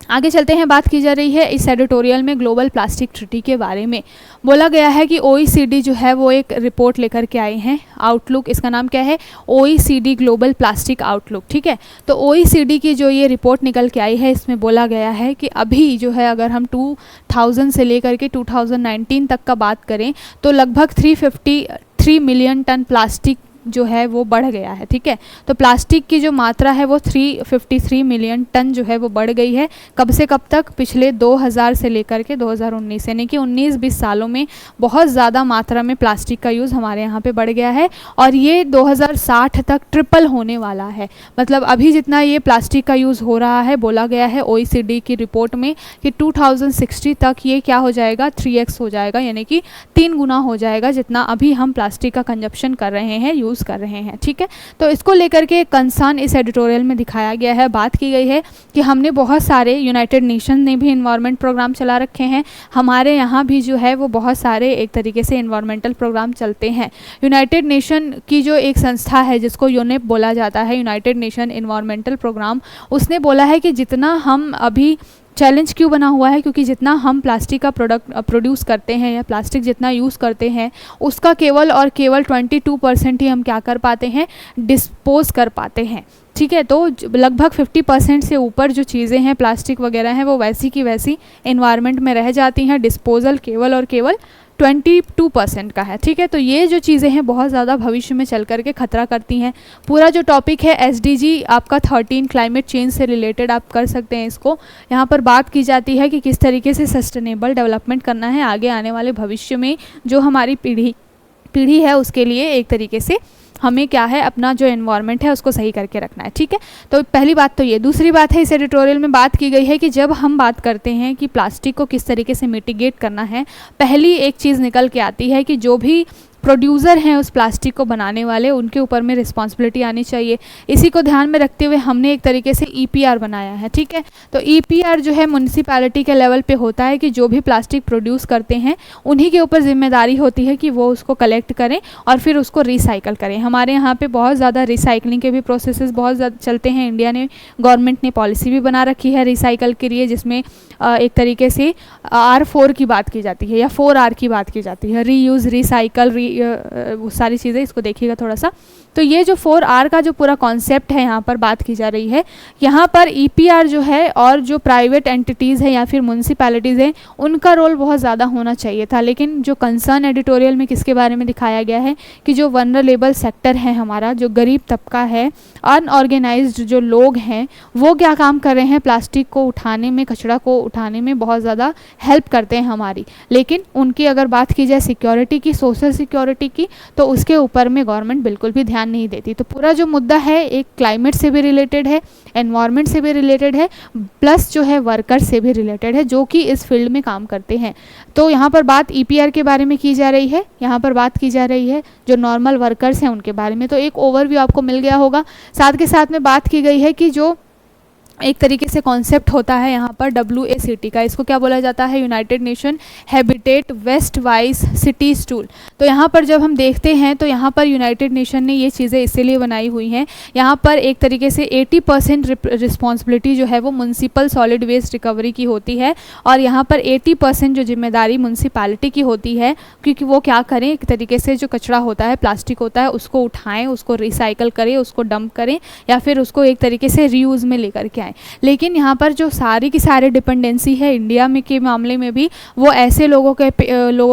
आगे चलते हैं, बात की जा रही है इस एडिटोरियल में ग्लोबल प्लास्टिक ट्रीटी के बारे में। बोला गया है कि OECD जो है वो एक रिपोर्ट लेकर के आए हैं, आउटलुक, इसका नाम क्या है, OECD ग्लोबल प्लास्टिक आउटलुक, ठीक है। तो OECD की जो ये रिपोर्ट निकल के आई है, इसमें बोला गया है कि अभी जो है अगर हम 2000 से लेकर के 2019 तक का बात करें तो लगभग 353 मिलियन टन प्लास्टिक जो है वो बढ़ गया है, ठीक है। तो प्लास्टिक की जो मात्रा है वो 353 मिलियन टन जो है वो बढ़ गई है। कब से कब तक, पिछले 2000 से लेकर के 2019, यानी कि 19-20 सालों में बहुत ज़्यादा मात्रा में प्लास्टिक का यूज़ हमारे यहाँ पे बढ़ गया है। और ये 2060 तक ट्रिपल होने वाला है। मतलब अभी जितना ये प्लास्टिक का यूज़ हो रहा है, बोला गया है OECD की रिपोर्ट में कि 2060 तक ये क्या हो जाएगा, 3x हो जाएगा, यानी कि 3 गुना हो जाएगा जितना अभी हम प्लास्टिक का कंजप्शन कर रहे हैं, यूज़ कर रहे हैं, ठीक है। तो इसको लेकर के कंसर्न इस एडिटोरियल में दिखाया गया है, बात की गई है कि हमने बहुत सारे, यूनाइटेड नेशन ने भी इन्वायरमेंट प्रोग्राम चला रखे हैं, हमारे यहाँ भी जो है वो बहुत सारे एक तरीके से इन्वायरमेंटल प्रोग्राम चलते हैं। यूनाइटेड नेशन की जो एक संस्था है जिसको यूनेप बोला जाता है, यूनाइटेड नेशन इन्वायरमेंटल प्रोग्राम, उसने बोला है कि जितना हम अभी चैलेंज क्यों बना हुआ है, क्योंकि जितना हम प्लास्टिक का प्रोडक्ट प्रोड्यूस करते हैं या प्लास्टिक जितना यूज़ करते हैं उसका केवल और केवल 22% ही हम क्या कर पाते हैं, डिस्पोज कर पाते हैं, ठीक है। तो लगभग 50% से ऊपर जो चीज़ें हैं प्लास्टिक वगैरह हैं वो वैसी की वैसी एनवायरनमेंट में रह जाती हैं, डिस्पोजल केवल और केवल 22% का है, ठीक है। तो ये जो चीज़ें हैं बहुत ज़्यादा भविष्य में चल करके खतरा करती हैं। पूरा जो टॉपिक है SDG आपका 13 क्लाइमेट चेंज से रिलेटेड आप कर सकते हैं इसको। यहाँ पर बात की जाती है कि किस तरीके से सस्टेनेबल डेवलपमेंट करना है आगे आने वाले भविष्य में, जो हमारी पीढ़ी है उसके लिए एक तरीके से हमें क्या है, अपना जो एनवायरनमेंट है उसको सही करके रखना है, ठीक है। तो पहली बात तो ये। दूसरी बात है, इस एडिटोरियल में बात की गई है कि जब हम बात करते हैं कि प्लास्टिक को किस तरीके से मिटिगेट करना है, पहली एक चीज़ निकल के आती है कि जो भी प्रोड्यूसर हैं उस प्लास्टिक को बनाने वाले, उनके ऊपर में रिस्पॉन्सिबिलिटी आनी चाहिए। इसी को ध्यान में रखते हुए हमने एक तरीके से EPR बनाया है, ठीक है। तो EPR जो है म्यूनिसिपैलिटी के लेवल पे होता है कि जो भी प्लास्टिक प्रोड्यूस करते हैं उन्हीं के ऊपर जिम्मेदारी होती है कि वो उसको कलेक्ट करें और फिर उसको रिसाइकल करें। हमारे यहाँ पे बहुत ज़्यादा रिसाइकलिंग के भी प्रोसेसेस बहुत ज़्यादा चलते हैं। इंडिया ने, गवर्नमेंट ने पॉलिसी भी बना रखी है रिसाइकल के लिए, जिसमें एक तरीके से R4 की बात की जाती है या 4R की बात की जाती है, रीयूज़, रिसाइकल, वो सारी चीज़ें, इसको देखिएगा थोड़ा सा। तो ये जो 4R का जो पूरा कॉन्सेप्ट है यहाँ पर बात की जा रही है, यहाँ पर EPR जो है और जो प्राइवेट एंटिटीज़ है या फिर म्यूनसिपैलिटीज़ हैं उनका रोल बहुत ज़्यादा होना चाहिए था, लेकिन जो कंसर्न एडिटोरियल में किसके बारे में दिखाया गया है कि जो वनरेबल सेक्टर है हमारा, जो गरीब तबका है, अनऑर्गेनाइज्ड जो लोग हैं, वो क्या काम कर रहे हैं, प्लास्टिक को उठाने में, कचरा को उठाने में बहुत ज़्यादा हेल्प करते हैं हमारी, लेकिन उनकी अगर बात की जाए सिक्योरिटी की, सोशल सिक्योरिटी की, तो उसके ऊपर में गवर्नमेंट बिल्कुल भी ध्यान नहीं देती। तो पूरा जो मुद्दा है एक क्लाइमेट से भी रिलेटेड है, एनवायरनमेंट से भी रिलेटेड है, प्लस जो है वर्कर से भी रिलेटेड है जो कि इस फील्ड में काम करते हैं। तो यहाँ पर बात EPR के बारे में की जा रही है, यहाँ पर बात की जा रही है जो नॉर्मल वर्कर्स हैं उनके बारे में। तो एक ओवरव्यू आपको मिल गया होगा। साथ के साथ में बात की गई है कि जो एक तरीके से कॉन्सेप्ट होता है यहाँ पर WACT का, इसको क्या बोला जाता है, United Nation habitat waste wise cities tool. तो यहाँ पर जब हम देखते हैं तो यहाँ पर यूनाइटेड नेशन ने ये चीज़ें इसीलिए बनाई हुई हैं, यहाँ पर एक तरीके से 80% रिस्पॉन्सिबिलिटी जो है वो म्यूनसिपल सॉलिड वेस्ट रिकवरी की होती है और यहाँ पर 80% जो जिम्मेदारी म्यूनसिपैलिटी की होती है, क्योंकि वो क्या करें, एक तरीके से जो कचरा होता है, प्लास्टिक होता है, उसको उठाएँ, उसको रिसाइकल करें, उसको डंप करें या फिर उसको एक तरीके से रीयूज़ में लेकर के आएँ। लेकिन यहाँ पर जो सारी की सारी डिपेंडेंसी है इंडिया में के मामले में भी वो ऐसे लोगों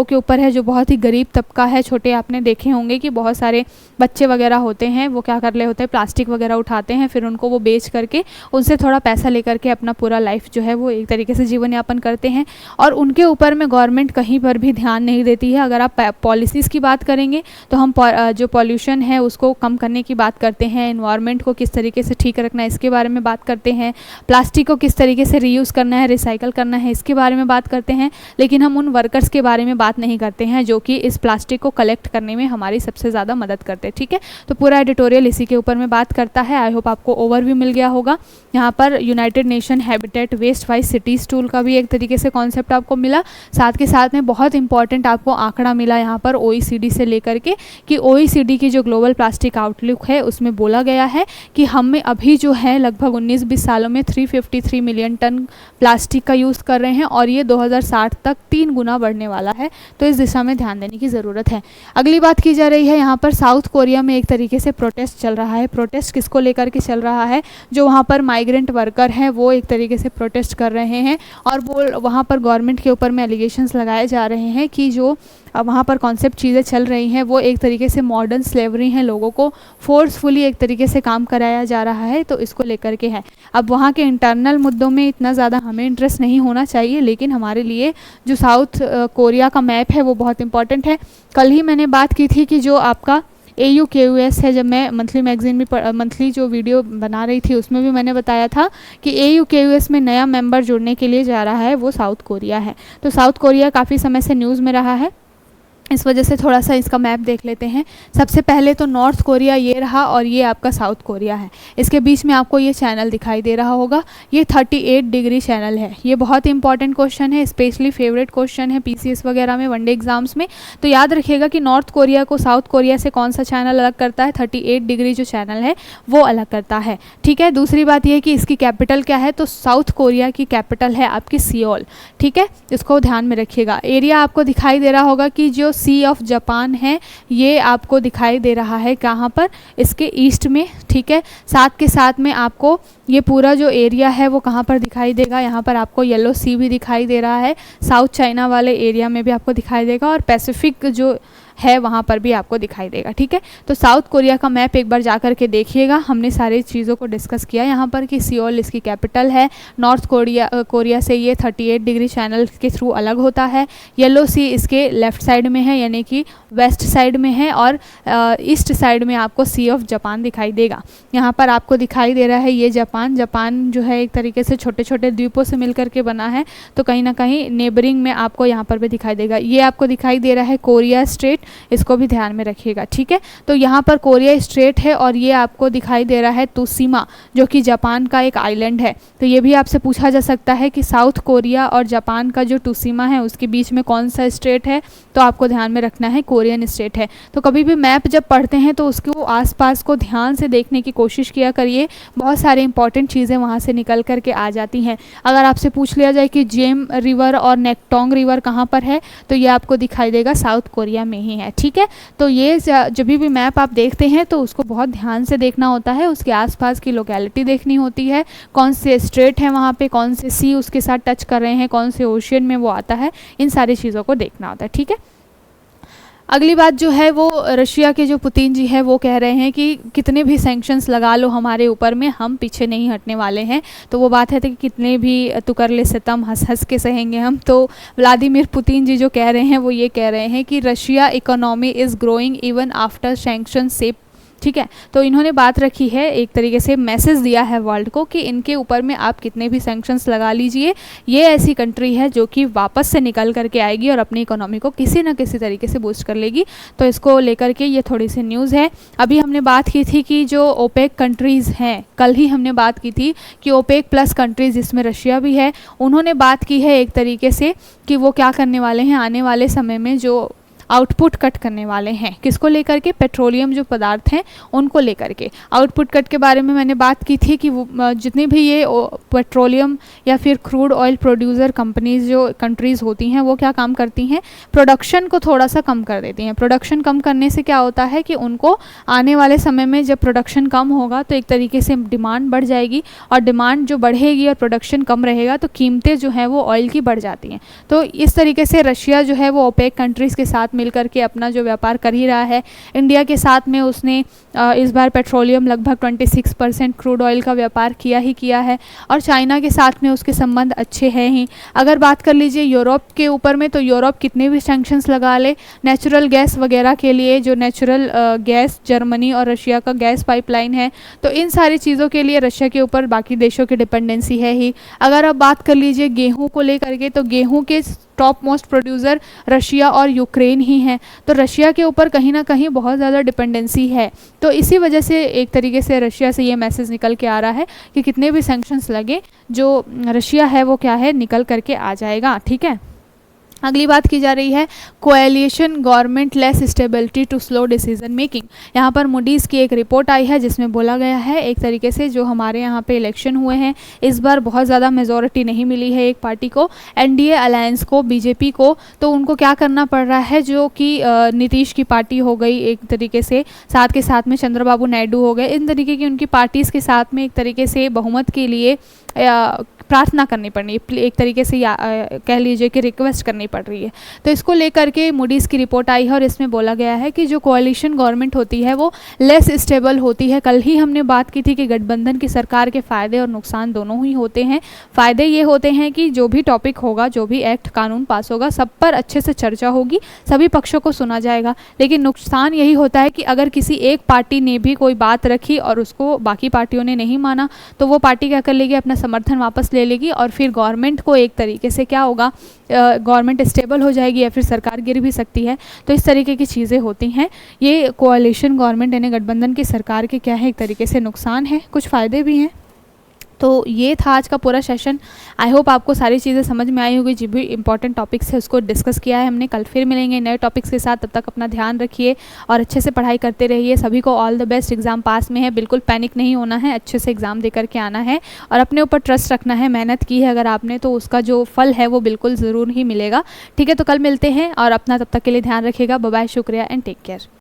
के ऊपर है जो बहुत ही गरीब तबका है। छोटे आपने देखे होंगे कि बहुत सारे बच्चे वगैरह होते हैं, वो क्या कर रहे होते हैं, प्लास्टिक वगैरह उठाते हैं, फिर उनको वो बेच करके उनसे थोड़ा पैसा लेकर के अपना पूरा लाइफ जो है वो एक तरीके से जीवन यापन करते हैं और उनके ऊपर में गवर्नमेंट कहीं पर भी ध्यान नहीं देती है। अगर आप पॉलिसीज़ की बात करेंगे तो हम जो पॉल्यूशन है उसको कम करने की बात करते हैं, एनवायरनमेंट को किस तरीके से ठीक रखना है इसके बारे में बात करते हैं, प्लास्टिक को किस तरीके से रीयूज़ करना है, रिसाइकल करना है, इसके बारे में बात करते हैं, लेकिन हम उन वर्कर्स के बारे में बात नहीं करते हैं जो कि इस प्लास्टिक को कलेक्ट करने में हमारी सबसे ज़्यादा मदद करते हैं। ठीक है, तो पूरा एडिटोरियल इसी के ऊपर में बात करता है। आई होप आपको ओवरव्यू मिल गया होगा। यहाँ पर United Nation habitat waste wise cities tool का भी एक तरीके से कॉन्सेप्ट आपको मिला, साथ के साथ में बहुत इंपॉर्टेंट आपको आंकड़ा मिला यहाँ पर OECD से लेकर के कि OECD की जो ग्लोबल प्लास्टिक आउटलुक है उसमें बोला गया है कि हमें अभी जो है लगभग 19-20 सालों में 353 मिलियन टन प्लास्टिक का यूज़ कर रहे हैं और ये 2060 तक 3 गुना बढ़ने वाला है। तो इस दिशा में ध्यान देने की ज़रूरत है। अगली बात की जा रही है, यहाँ पर साउथ कोरिया में एक तरीके से प्रोटेस्ट चल रहा है। प्रोटेस्ट किसको लेकर के चल रहा है, जो वहाँ पर माइग्रेंट वर्कर हैं वो एक तरीके से प्रोटेस्ट कर रहे हैं और वो वहाँ पर गवर्नमेंट के ऊपर में एलिगेशंस लगाए जा रहे हैं कि जो वहाँ पर कॉन्सेप्ट चीज़ें चल रही हैं वो एक तरीके से मॉडर्न स्लेवरी हैं, लोगों को फोर्सफुली एक तरीके से काम कराया जा रहा है। तो इसको लेकर के है। अब वहाँ के इंटरनल मुद्दों में इतना ज़्यादा हमें इंटरेस्ट नहीं होना चाहिए, लेकिन हमारे लिए जो साउथ कोरिया का मैप है वो बहुत इंपॉर्टेंट है। कल ही मैंने बात की थी कि जो आपका AUKUS है, जब मैं मंथली मैगजीन में मंथली जो वीडियो बना रही थी उसमें भी मैंने बताया था कि AUKUS में नया मेंबर जुड़ने के लिए जा रहा है वो साउथ कोरिया है। तो साउथ कोरिया काफ़ी समय से न्यूज़ में रहा है, इस वजह से थोड़ा सा इसका मैप देख लेते हैं। सबसे पहले तो नॉर्थ कोरिया ये रहा और ये आपका साउथ कोरिया है। इसके बीच में आपको ये चैनल दिखाई दे रहा होगा, ये 38 डिग्री चैनल है। ये बहुत इंपॉर्टेंट क्वेश्चन है, स्पेशली फेवरेट क्वेश्चन है PCS वगैरह में, वनडे एग्जाम्स में। तो याद रखिएगा कि नॉर्थ कोरिया को साउथ कोरिया से कौन सा चैनल अलग करता है, 38 डिग्री जो चैनल है वो अलग करता है। ठीक है, दूसरी बात ये कि इसकी कैपिटल क्या है, तो साउथ कोरिया की कैपिटल है आपकी सियोल। ठीक है, इसको ध्यान में रखिएगा। एरिया आपको दिखाई दे रहा होगा कि जो सी ऑफ जापान है ये आपको दिखाई दे रहा है कहाँ पर, इसके ईस्ट में। ठीक है, साथ के साथ में आपको ये पूरा जो एरिया है वो कहाँ पर दिखाई देगा, यहाँ पर आपको येलो सी भी दिखाई दे रहा है, साउथ चाइना वाले एरिया में भी आपको दिखाई देगा और पैसिफिक जो है वहाँ पर भी आपको दिखाई देगा। ठीक है, तो साउथ कोरिया का मैप एक बार जा कर के देखिएगा। हमने सारी चीज़ों को डिस्कस किया यहाँ पर कि सियोल इसकी कैपिटल है। नॉर्थ कोरिया से ये 38 डिग्री चैनल के थ्रू अलग होता है। येलो सी इसके लेफ़्ट साइड में है, यानी कि वेस्ट साइड में है, और ईस्ट साइड में आपको सी ऑफ जापान दिखाई देगा। यहाँ पर आपको दिखाई दे रहा है ये जापान जो है एक तरीके से छोटे छोटे द्वीपों से मिल करके बना है, तो कहीं ना कहीं नेबरिंग में आपको यहाँ पर भी दिखाई देगा। ये आपको दिखाई दे रहा है कोरिया स्ट्रेट, इसको भी ध्यान में रखिएगा। ठीक है, तो यहाँ पर कोरिया स्ट्रेट है और ये आपको दिखाई दे रहा है तुसीमा, जो कि जापान का एक आइलैंड है। तो ये भी आपसे पूछा जा सकता है कि साउथ कोरिया और जापान का जो तुसीमा है उसके बीच में कौन सा स्टेट है, तो आपको ध्यान में रखना है कोरियन स्टेट है। तो कभी भी मैप जब पढ़ते हैं तो उसके आसपास को ध्यान से देखने की कोशिश किया करिए, बहुत सारे इंपॉर्टेंट चीज़ें वहाँ से निकल करके आ जाती हैं। अगर आपसे पूछ लिया जाए कि जेम रिवर और नेक्टोंग रिवर कहाँ पर है, तो ये आपको दिखाई देगा साउथ कोरिया में ही नहीं है, ठीक है। तो ये जब भी मैप आप देखते हैं तो उसको बहुत ध्यान से देखना होता है, उसके आसपास की लोकेलिटी देखनी होती है, कौन से स्ट्रेट हैं वहाँ पे, कौन से सी उसके साथ टच कर रहे हैं, कौन से ओशियन में वो आता है, इन सारी चीज़ों को देखना होता है, ठीक है। अगली बात जो है वो रशिया के जो पुतिन जी है वो कह रहे हैं कि कितने भी सैंक्शंस लगा लो हमारे ऊपर में, हम पीछे नहीं हटने वाले हैं। तो वो बात है कि कितने भी तुकरले सितम हंस हंस के सहेंगे हम। तो व्लादिमीर पुतिन जी जो कह रहे हैं वो ये कह रहे हैं कि Russia economy is growing even after sanction से, ठीक है। तो इन्होंने बात रखी है, एक तरीके से मैसेज दिया है वर्ल्ड को कि इनके ऊपर में आप कितने भी सैंक्शंस लगा लीजिए, ये ऐसी कंट्री है जो कि वापस से निकल करके आएगी और अपनी इकोनॉमी को किसी न किसी तरीके से बूस्ट कर लेगी। तो इसको लेकर के ये थोड़ी सी न्यूज़ है। अभी हमने बात की थी कि जो ओपेक कंट्रीज़ हैं, कल ही हमने बात की थी कि ओपेक प्लस कंट्रीज़ जिसमें रशिया भी है, उन्होंने बात की है एक तरीके से कि वो क्या करने वाले हैं, आने वाले समय में जो आउटपुट कट करने वाले हैं, किसको लेकर के, पेट्रोलियम जो पदार्थ हैं उनको लेकर के। आउटपुट कट के बारे में मैंने बात की थी कि जितनी भी ये पेट्रोलियम या फिर क्रूड ऑयल प्रोड्यूसर कंपनीज जो कंट्रीज़ होती हैं वो क्या काम करती हैं, प्रोडक्शन को थोड़ा सा कम कर देती हैं। प्रोडक्शन कम करने से क्या होता है कि उनको आने वाले समय में जब प्रोडक्शन कम होगा तो एक तरीके से डिमांड बढ़ जाएगी, और डिमांड जो बढ़ेगी और प्रोडक्शन कम रहेगा तो कीमतें जो हैं वो ऑयल की बढ़ जाती हैं। तो इस तरीके से रशिया जो है वो ओपेक कंट्रीज़ के साथ मिलकर के अपना जो व्यापार कर ही रहा है। इंडिया के साथ में उसने इस बार पेट्रोलियम लगभग 26% क्रूड ऑयल का व्यापार किया ही किया है, और चाइना के साथ में उसके संबंध अच्छे हैं ही। अगर बात कर लीजिए यूरोप के ऊपर में, तो यूरोप कितने भी सैंक्शंस लगा ले नेचुरल गैस वगैरह के लिए, जो नेचुरल गैस जर्मनी और रशिया का गैस पाइपलाइन है, तो इन सारी चीज़ों के लिए रशिया के ऊपर बाकी देशों की डिपेंडेंसी है ही। अगर आप बात कर लीजिए गेहूँ को लेकर के, तो गेहूँ के टॉप मोस्ट प्रोड्यूसर रशिया और यूक्रेन ही हैं। तो रशिया के ऊपर कहीं ना कहीं बहुत ज़्यादा डिपेंडेंसी है। तो इसी वजह से एक तरीके से रशिया से ये मैसेज निकल के आ रहा है कि कितने भी सैंक्शंस लगे, जो रशिया है वो क्या है, निकल करके आ जाएगा, ठीक है। अगली बात की जा रही है coalition government less stability to slow decision making. यहाँ पर मूडीज़ की एक रिपोर्ट आई है जिसमें बोला गया है एक तरीके से जो हमारे यहाँ पे इलेक्शन हुए हैं इस बार बहुत ज़्यादा मेजॉरिटी नहीं मिली है एक पार्टी को, एनडीए अलायंस को, बीजेपी को। तो उनको क्या करना पड़ रहा है, जो कि नीतीश की पार्टी हो गई एक तरीके से, साथ के साथ में चंद्रबाबू नायडू हो गए, इन तरीके की उनकी पार्टीज़ के साथ में एक तरीके से बहुमत के लिए प्रार्थना करनी पड़ रही है, एक तरीके से कह लीजिए कि रिक्वेस्ट करनी पड़ रही है। तो इसको लेकर के मूडीज़ की रिपोर्ट आई है और इसमें बोला गया है कि जो कोalition गवर्नमेंट होती है वो लेस स्टेबल होती है। कल ही हमने बात की थी कि गठबंधन की सरकार के फ़ायदे और नुकसान दोनों ही होते हैं। फ़ायदे ये होते हैं कि जो भी टॉपिक होगा, जो भी एक्ट कानून पास होगा, सब पर अच्छे से चर्चा होगी, सभी पक्षों को सुना जाएगा। लेकिन नुकसान यही होता है कि अगर किसी एक पार्टी ने भी कोई बात रखी और उसको बाकी पार्टियों ने नहीं माना, तो वो पार्टी क्या कर लेगी, अपना समर्थन वापस ले लेगी और फिर गवर्नमेंट को एक तरीके से क्या होगा, गवर्नमेंट स्टेबल हो जाएगी या फिर सरकार गिर भी सकती है। तो इस तरीके की चीज़ें होती हैं। ये कोalition गवर्नमेंट यानी गठबंधन की सरकार के क्या है, एक तरीके से नुकसान है, कुछ फ़ायदे भी हैं। तो ये था आज का पूरा सेशन। आई होप आपको सारी चीज़ें समझ में आई होगी, जो भी इंपॉर्टेंट टॉपिक्स है उसको डिस्कस किया है हमने। कल फिर मिलेंगे नए टॉपिक्स के साथ, तब तक अपना ध्यान रखिए और अच्छे से पढ़ाई करते रहिए। सभी को all the best. Exam pass में है, बिल्कुल पैनिक नहीं होना है, अच्छे से एग्ज़ाम दे करके आना है और अपने ऊपर ट्रस्ट रखना है। मेहनत की है अगर आपने तो उसका जो फल है वो बिल्कुल ज़रूर ही मिलेगा। ठीक है, तो कल मिलते हैं और अपना तब तक के लिए ध्यान रखिएगा। बाय बाय, शुक्रिया एंड टेक केयर।